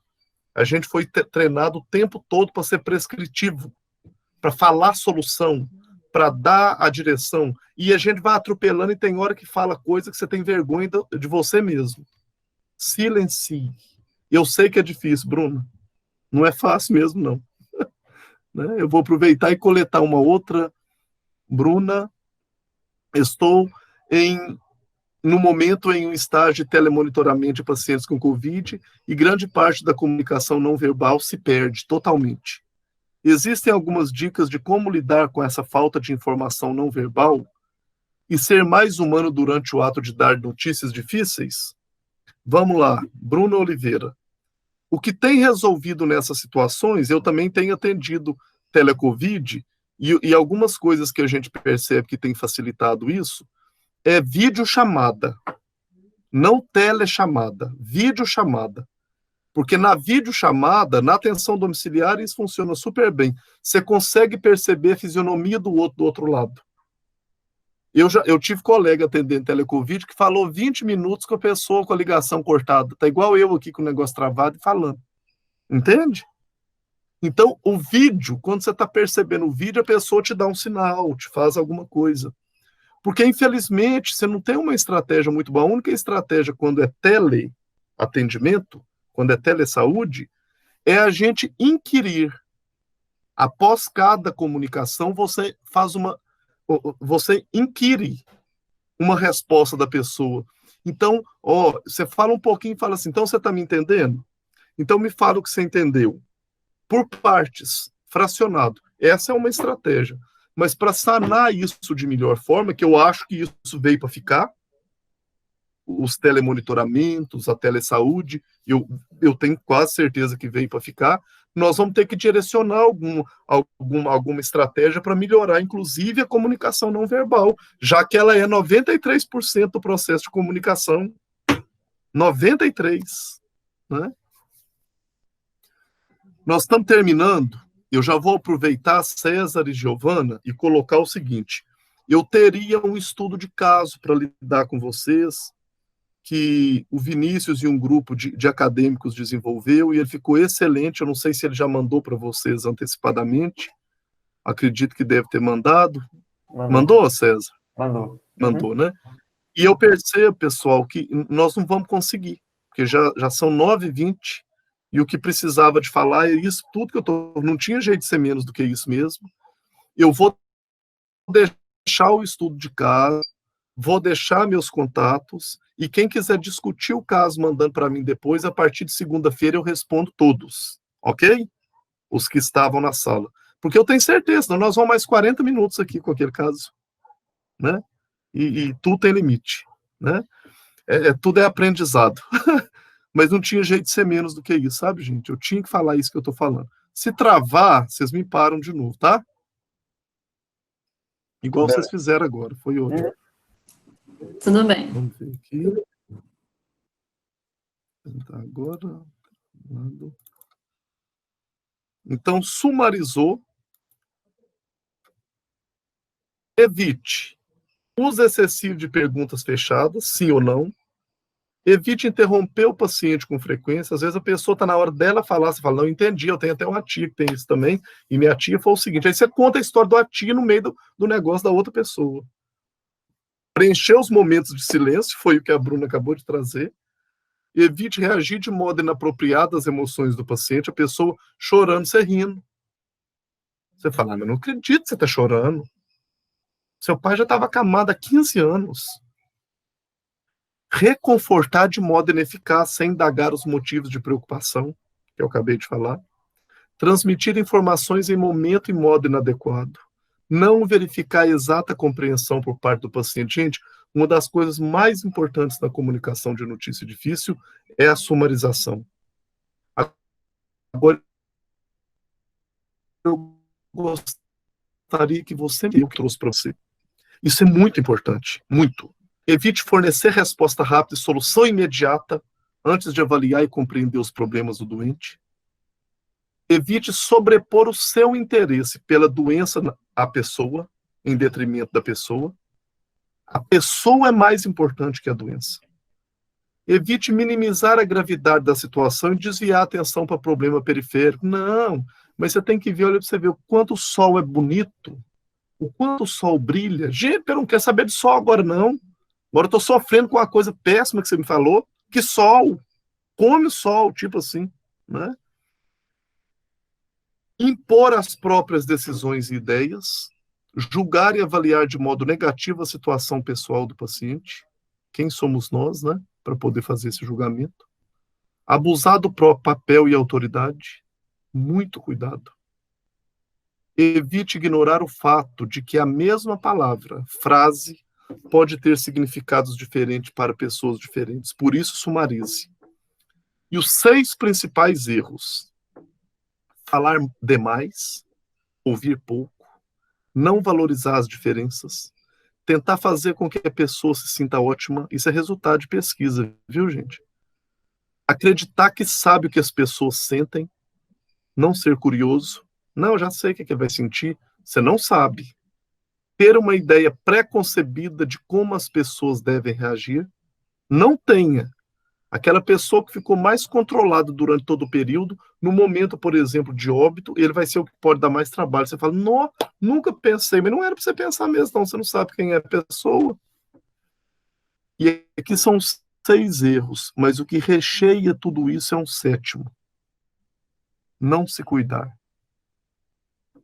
A gente foi treinado o tempo todo para ser prescritivo, para falar solução, para dar a direção. E a gente vai atropelando e tem hora que fala coisa que você tem vergonha de você mesmo. Silencie. Eu sei que é difícil, Bruno. Não é fácil mesmo, não. Né? Eu vou aproveitar e coletar uma outra. Bruna, estou no momento em um estágio de telemonitoramento de pacientes com Covid e grande parte da comunicação não verbal se perde totalmente. Existem algumas dicas de como lidar com essa falta de informação não verbal e ser mais humano durante o ato de dar notícias difíceis? Vamos lá, Bruno Oliveira. O que tem resolvido nessas situações, eu também tenho atendido telecovid e algumas coisas que a gente percebe que tem facilitado isso é videochamada, não telechamada, videochamada. Porque na videochamada, na atenção domiciliar, isso funciona super bem. Você consegue perceber a fisionomia do outro lado. Eu tive colega atendendo telecovid que falou 20 minutos com a pessoa com a ligação cortada. Tá igual eu aqui com o negócio travado e falando. Entende? Então, o vídeo, quando você está percebendo o vídeo, a pessoa te dá um sinal, te faz alguma coisa. Porque, infelizmente, você não tem uma estratégia muito boa. A única estratégia quando é teleatendimento, quando é telesaúde, é a gente inquirir. Após cada comunicação, você inquire uma resposta da pessoa. Então, você fala um pouquinho e fala assim, então você está me entendendo? Então me fala o que você entendeu. Por partes, fracionado. Essa é uma estratégia. Mas para sanar isso de melhor forma, que eu acho que isso veio para ficar, os telemonitoramentos, a telesaúde, eu tenho quase certeza que veio para ficar, nós vamos ter que direcionar alguma estratégia para melhorar, inclusive, a comunicação não verbal, já que ela é 93% do processo de comunicação. 93%. Né? Nós estamos terminando. Eu já vou aproveitar César e Giovana e colocar o seguinte. Eu teria um estudo de caso para lidar com vocês, que o Vinícius e um grupo de acadêmicos desenvolveu, e ele ficou excelente. Eu não sei se ele já mandou para vocês antecipadamente. Acredito que deve ter mandado. Mandou, César? Mandou, né? E eu percebo, pessoal, que nós não vamos conseguir, porque já são 9h20, e o que precisava de falar é isso, tudo que eu tô. Não tinha jeito de ser menos do que isso mesmo. Eu vou deixar o estudo de caso, vou deixar meus contatos, e quem quiser discutir o caso mandando para mim depois, a partir de segunda-feira eu respondo todos, ok? Os que estavam na sala. Porque eu tenho certeza, senão nós vamos mais 40 minutos aqui com aquele caso, né? E tudo tem limite, né? Tudo é aprendizado. Mas não tinha jeito de ser menos do que isso, sabe, gente? Eu tinha que falar isso que eu tô falando. Se travar, vocês me param de novo, tá? Igual vocês fizeram agora, foi ótimo. Tudo bem. Vamos ver aqui. Agora. Então, sumarizou. Evite Uso excessivo de perguntas fechadas, sim ou não. Evite interromper o paciente com frequência. Às vezes a pessoa está na hora dela falar, você fala, não entendi, eu tenho até uma tia que tem isso também, e minha tia foi o seguinte, aí você conta a história da tia no meio do negócio da outra pessoa. Preencher os momentos de silêncio, foi o que a Bruna acabou de trazer. Evite reagir de modo inapropriado às emoções do paciente, a pessoa chorando, você rindo. Você fala, eu não acredito que você está chorando. Seu pai já estava acamado há 15 anos. Reconfortar de modo ineficaz, sem indagar os motivos de preocupação, que eu acabei de falar. Transmitir informações em momento e modo inadequado. Não verificar a exata compreensão por parte do paciente. Gente, uma das coisas mais importantes na comunicação de notícia difícil é a sumarização. Agora, eu gostaria que você me trouxe para você. Isso é muito importante, muito. Evite fornecer resposta rápida e solução imediata antes de avaliar e compreender os problemas do doente. Evite sobrepor o seu interesse pela doença à pessoa, em detrimento da pessoa. A pessoa é mais importante que a doença. Evite minimizar a gravidade da situação e desviar a atenção para problema periférico. Não, mas você tem que ver, olha para você ver o quanto o sol é bonito, o quanto o sol brilha. Gente, eu não quero saber de sol agora, não. Agora eu estou sofrendo com uma coisa péssima que você me falou. Que sol? Come o sol, tipo assim, né? Impor as próprias decisões e ideias, julgar e avaliar de modo negativo a situação pessoal do paciente. Quem somos nós, né? Para poder fazer esse julgamento. Abusar do próprio papel e autoridade. Muito cuidado. Evite ignorar o fato de que a mesma palavra, frase, pode ter significados diferentes para pessoas diferentes. Por isso, sumarize. E os 6 principais erros. Falar demais, ouvir pouco, não valorizar as diferenças, tentar fazer com que a pessoa se sinta ótima. Isso é resultado de pesquisa, viu, gente? Acreditar que sabe o que as pessoas sentem, não ser curioso. Não, eu já sei o que ele vai sentir. Você não sabe. Ter uma ideia pré-concebida de como as pessoas devem reagir. Não tenha. Aquela pessoa que ficou mais controlada durante todo o período, no momento, por exemplo, de óbito, ele vai ser o que pode dar mais trabalho. Você fala, não, nunca pensei, mas não era para você pensar mesmo, não. Você não sabe quem é a pessoa. E aqui são 6 erros, mas o que recheia tudo isso é um 7º. Não se cuidar.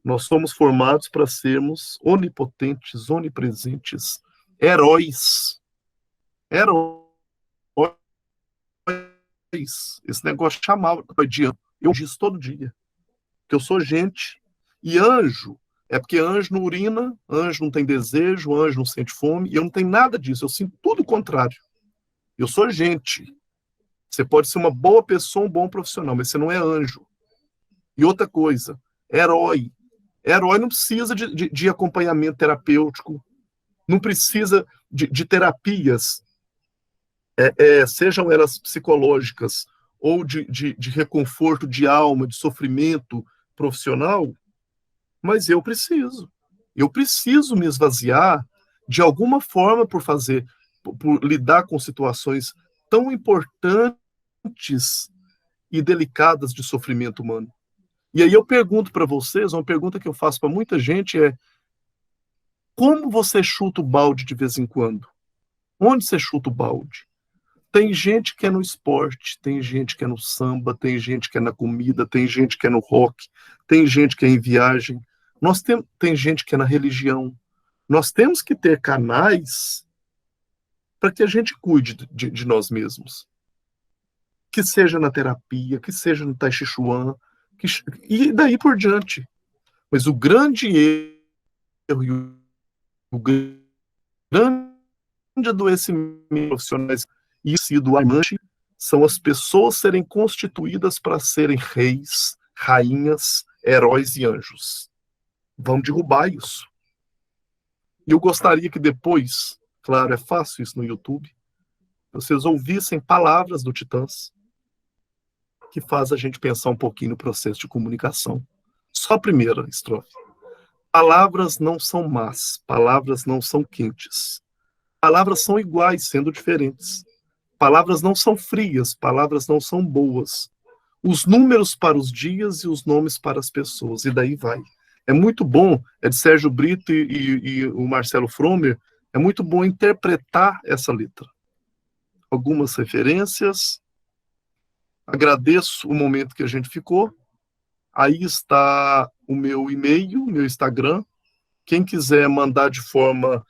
Nós somos formados para sermos onipotentes, onipresentes, heróis. Heróis. Esse negócio chamava de anjo. Eu disse todo dia. Que eu sou gente. E anjo, é porque anjo não urina, anjo não tem desejo, anjo não sente fome. E eu não tenho nada disso. Eu sinto tudo o contrário. Eu sou gente. Você pode ser uma boa pessoa, um bom profissional, mas você não é anjo. E outra coisa, herói. Herói não precisa de acompanhamento terapêutico, não precisa de terapias, sejam elas psicológicas ou de reconforto de alma, de sofrimento profissional, mas eu preciso. Eu preciso me esvaziar de alguma forma por lidar com situações tão importantes e delicadas de sofrimento humano. E aí eu pergunto para vocês, uma pergunta que eu faço para muita gente é: como você chuta o balde de vez em quando? Onde você chuta o balde? Tem gente que é no esporte, tem gente que é no samba, tem gente que é na comida, tem gente que é no rock, tem gente que é em viagem. Tem gente que é na religião. Nós temos que ter canais para que a gente cuide de nós mesmos. Que seja na terapia, que seja no Tai Chi Chuan, e daí por diante. Mas o grande erro, o grande adoecimento profissionais e do alarmante são as pessoas serem constituídas para serem reis, rainhas, heróis e anjos. Vamos derrubar isso. E eu gostaria que depois, claro, é fácil isso no YouTube, vocês ouvissem palavras do Titãs que faz a gente pensar um pouquinho no processo de comunicação. Só a primeira estrofe. Palavras não são más, palavras não são quentes. Palavras são iguais, sendo diferentes. Palavras não são frias, palavras não são boas. Os números para os dias e os nomes para as pessoas, e daí vai. É muito bom, é de Sérgio Brito e o Marcelo Fromer, é muito bom interpretar essa letra. Algumas referências. Agradeço o momento que a gente ficou. Aí está o meu e-mail, meu Instagram. Quem quiser mandar de forma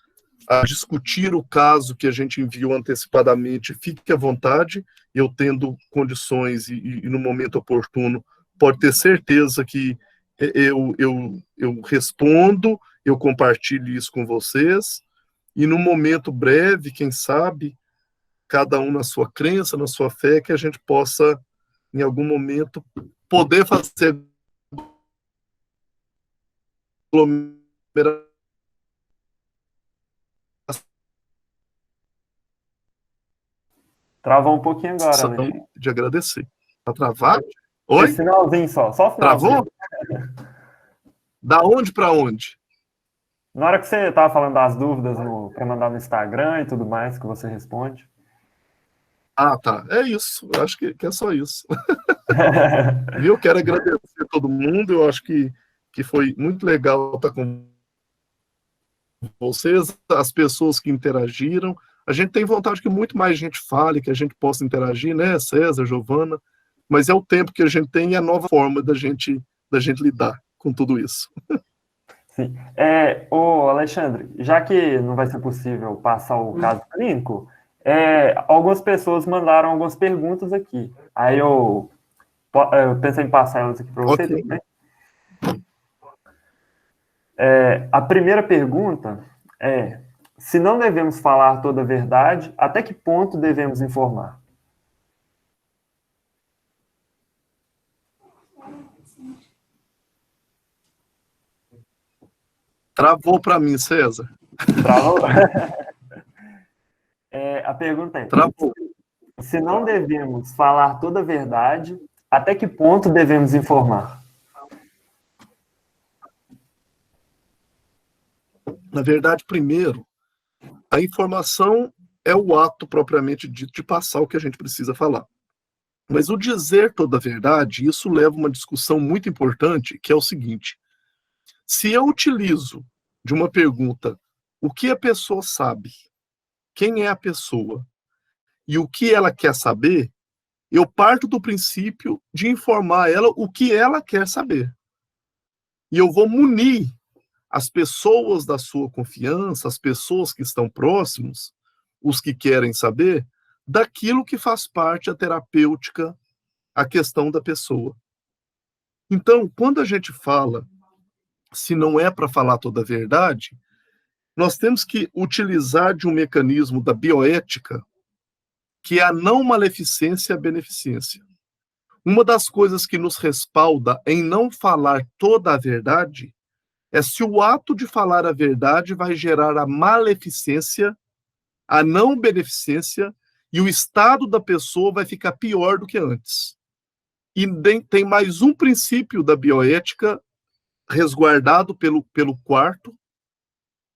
a discutir o caso que a gente enviou antecipadamente, fique à vontade. Eu tendo condições e no momento oportuno, pode ter certeza que eu respondo, eu compartilho isso com vocês. E no momento breve, quem sabe, cada um na sua crença, na sua fé, que a gente possa, em algum momento, poder fazer aglomeração. Travou um pouquinho agora, né? De agradecer. Tá travado? Oi? Esse finalzinho só o finalzinho. Travou? Da onde para onde? Na hora que você estava falando das dúvidas para mandar no Instagram e tudo mais, que você responde. Ah, tá. É isso. Eu acho que é só isso. Viu? Quero agradecer a todo mundo. Eu acho que foi muito legal estar com vocês, as pessoas que interagiram. A gente tem vontade que muito mais gente fale, que a gente possa interagir, né, César, Giovana, mas é o tempo que a gente tem e a nova forma da gente lidar com tudo isso. Sim. Ô, Alexandre, já que não vai ser possível passar o caso clínico, algumas pessoas mandaram algumas perguntas aqui. Aí eu pensei em passar elas aqui para você. Okay. Né? A primeira pergunta é: se não devemos falar toda a verdade, até que ponto devemos informar? Travou para mim, César. Travou? A pergunta é: travou. Se não devemos falar toda a verdade, até que ponto devemos informar? Na verdade, primeiro, a informação é o ato propriamente dito de passar o que a gente precisa falar. Mas o dizer toda a verdade, isso leva a uma discussão muito importante, que é o seguinte: se eu utilizo de uma pergunta o que a pessoa sabe, quem é a pessoa e o que ela quer saber, eu parto do princípio de informar ela o que ela quer saber. E eu vou munir as pessoas da sua confiança, as pessoas que estão próximos, os que querem saber, daquilo que faz parte da terapêutica, a questão da pessoa. Então, quando a gente fala, se não é para falar toda a verdade, nós temos que utilizar de um mecanismo da bioética, que é a não maleficência e a beneficência. Uma das coisas que nos respalda em não falar toda a verdade é se o ato de falar a verdade vai gerar a maleficência, a não beneficência, e o estado da pessoa vai ficar pior do que antes. E tem mais um princípio da bioética resguardado pelo quarto,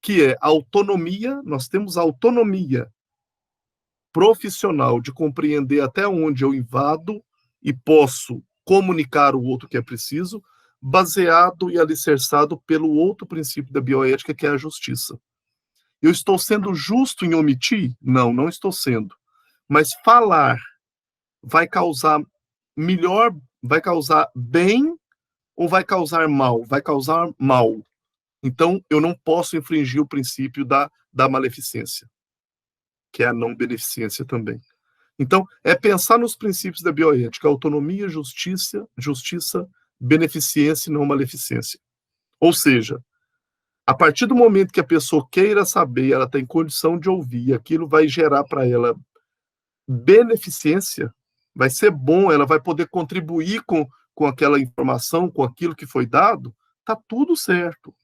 que é a autonomia. Nós temos a autonomia profissional de compreender até onde eu invado e posso comunicar o outro que é preciso, baseado e alicerçado pelo outro princípio da bioética, que é a justiça. Eu estou sendo justo em omitir? Não, não estou sendo. Mas falar vai causar vai causar bem ou vai causar mal? Vai causar mal. Então, eu não posso infringir o princípio da maleficência, que é a não beneficência também. Então, é pensar nos princípios da bioética: autonomia, justiça, beneficência e não maleficência. Ou seja, a partir do momento que a pessoa queira saber, ela tem condição de ouvir, aquilo vai gerar para ela beneficência, vai ser bom, ela vai poder contribuir com aquela informação, com aquilo que foi dado, tá tudo certo.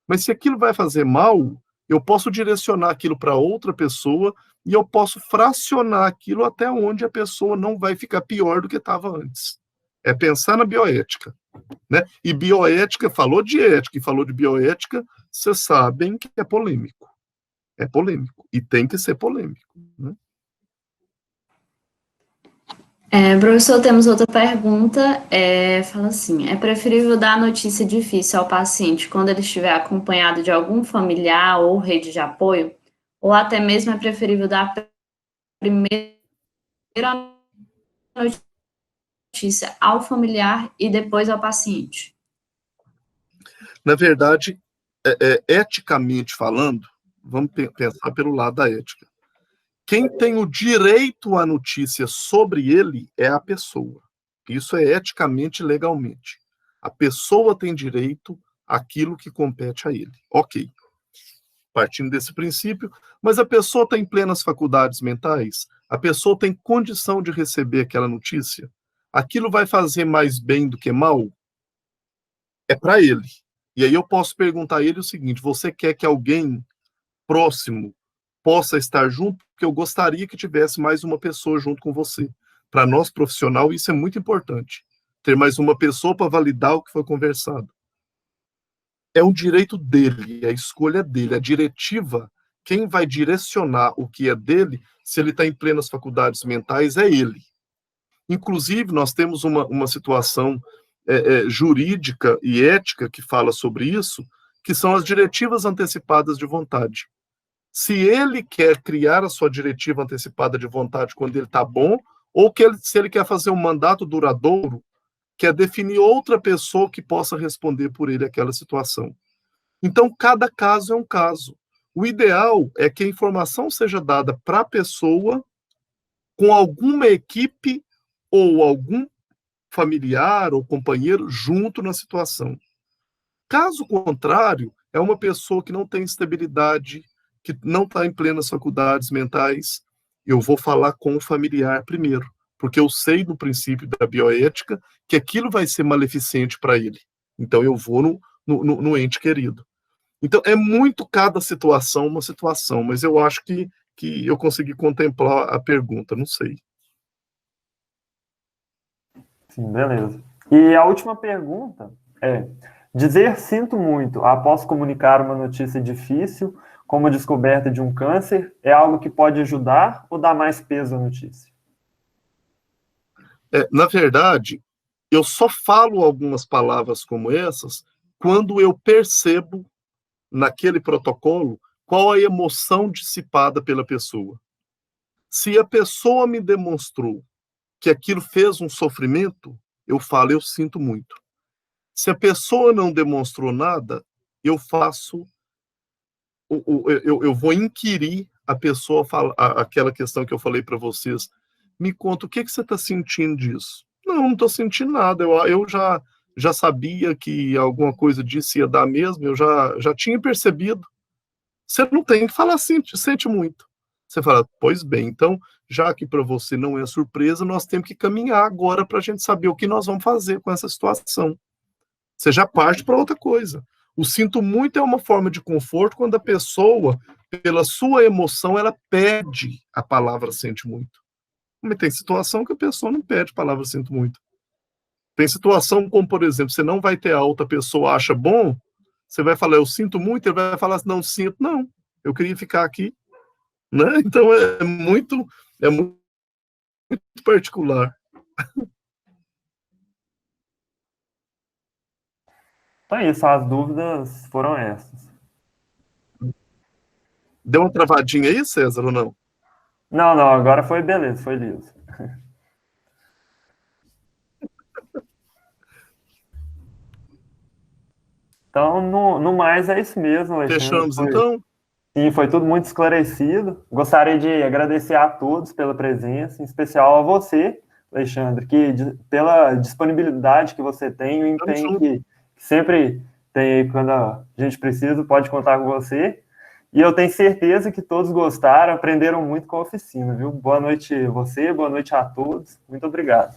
Mas se aquilo vai fazer mal, eu posso direcionar aquilo para outra pessoa e eu posso fracionar aquilo até onde a pessoa não vai ficar pior do que estava antes. É pensar na bioética. né? E bioética, falou de ética e falou de bioética, vocês sabem que é polêmico. É polêmico. E tem que ser polêmico, né? Professor, temos outra pergunta. Fala assim: é preferível dar notícia difícil ao paciente quando ele estiver acompanhado de algum familiar ou rede de apoio? Ou até mesmo é preferível dar a primeira notícia ao familiar e depois ao paciente? Na verdade, eticamente falando, vamos pensar pelo lado da ética. Quem tem o direito à notícia sobre ele é a pessoa. Isso é eticamente e legalmente. A pessoa tem direito àquilo que compete a ele. Ok. Partindo desse princípio, mas a pessoa está em plenas faculdades mentais? A pessoa tem condição de receber aquela notícia? Aquilo vai fazer mais bem do que mal? É para ele. E aí eu posso perguntar a ele o seguinte: você quer que alguém próximo possa estar junto? Porque eu gostaria que tivesse mais uma pessoa junto com você. Para nós, profissional, isso é muito importante. Ter mais uma pessoa para validar o que foi conversado. É um direito dele, a escolha dele, a diretiva. Quem vai direcionar o que é dele, se ele está em plenas faculdades mentais, é ele. Inclusive, nós temos uma situação jurídica e ética que fala sobre isso, que são as diretivas antecipadas de vontade. Se ele quer criar a sua diretiva antecipada de vontade quando ele está bom, ou se ele quer fazer um mandato duradouro, quer definir outra pessoa que possa responder por ele aquela situação. Então, cada caso é um caso. O ideal é que a informação seja dada para a pessoa com alguma equipe ou algum familiar ou companheiro junto na situação. Caso contrário, é uma pessoa que não tem estabilidade, que não está em plenas faculdades mentais. Eu vou falar com o familiar primeiro, porque eu sei no princípio da bioética que aquilo vai ser maleficente para ele. Então eu vou no ente querido. Então é muito cada situação uma situação, mas eu acho que eu consegui contemplar a pergunta, não sei. Sim, beleza. E a última pergunta é: dizer sinto muito após comunicar uma notícia difícil, como a descoberta de um câncer, é algo que pode ajudar ou dar mais peso à notícia? Na verdade, eu só falo algumas palavras como essas quando eu percebo naquele protocolo qual a emoção dissipada pela pessoa. Se a pessoa me demonstrou que aquilo fez um sofrimento, eu falo, eu sinto muito. Se a pessoa não demonstrou nada, eu faço, eu vou inquirir a pessoa, aquela questão que eu falei para vocês. Me conta, o que você está sentindo disso? Não estou sentindo nada, eu já sabia que alguma coisa disso ia dar mesmo, eu já tinha percebido. Você não tem que falar sente muito. Você fala, pois bem, então, já que para você não é surpresa, nós temos que caminhar agora para a gente saber o que nós vamos fazer com essa situação. Você já parte para outra coisa. O sinto muito é uma forma de conforto quando a pessoa, pela sua emoção, ela pede a palavra sente muito. Mas tem situação que a pessoa não pede a palavra sinto muito. Tem situação como, por exemplo, você não vai ter alta, a pessoa acha bom, você vai falar, eu sinto muito, ele vai falar, não sinto, não, eu queria ficar aqui. Né? Então é muito particular. Então é isso, as dúvidas foram essas. Deu uma travadinha aí, César, ou não? Não, agora foi beleza, foi liso. Então, no mais, é isso mesmo, Alexandre. Fechamos, então? Sim, foi tudo muito esclarecido. Gostaria de agradecer a todos pela presença, em especial a você, Alexandre, pela disponibilidade que você tem, o empenho que sempre tem quando a gente precisa, pode contar com você. E eu tenho certeza que todos gostaram, aprenderam muito com a oficina, viu? Boa noite a você, boa noite a todos. Muito obrigado.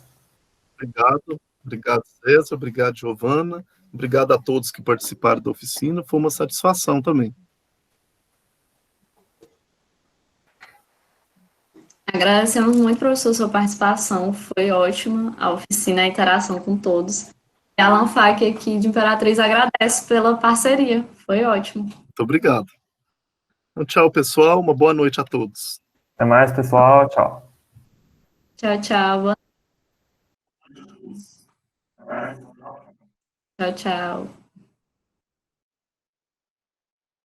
Obrigado, César, obrigado, Giovana. Obrigado a todos que participaram da oficina, foi uma satisfação também. Agradecemos muito, professor, sua participação, foi ótima a oficina, a interação com todos. a Lanfac aqui de Imperatriz agradece pela parceria. Foi ótimo. Muito obrigado. Então, tchau, pessoal. Uma boa noite a todos. Até mais, pessoal. Tchau. Tchau, tchau. Tchau, tchau.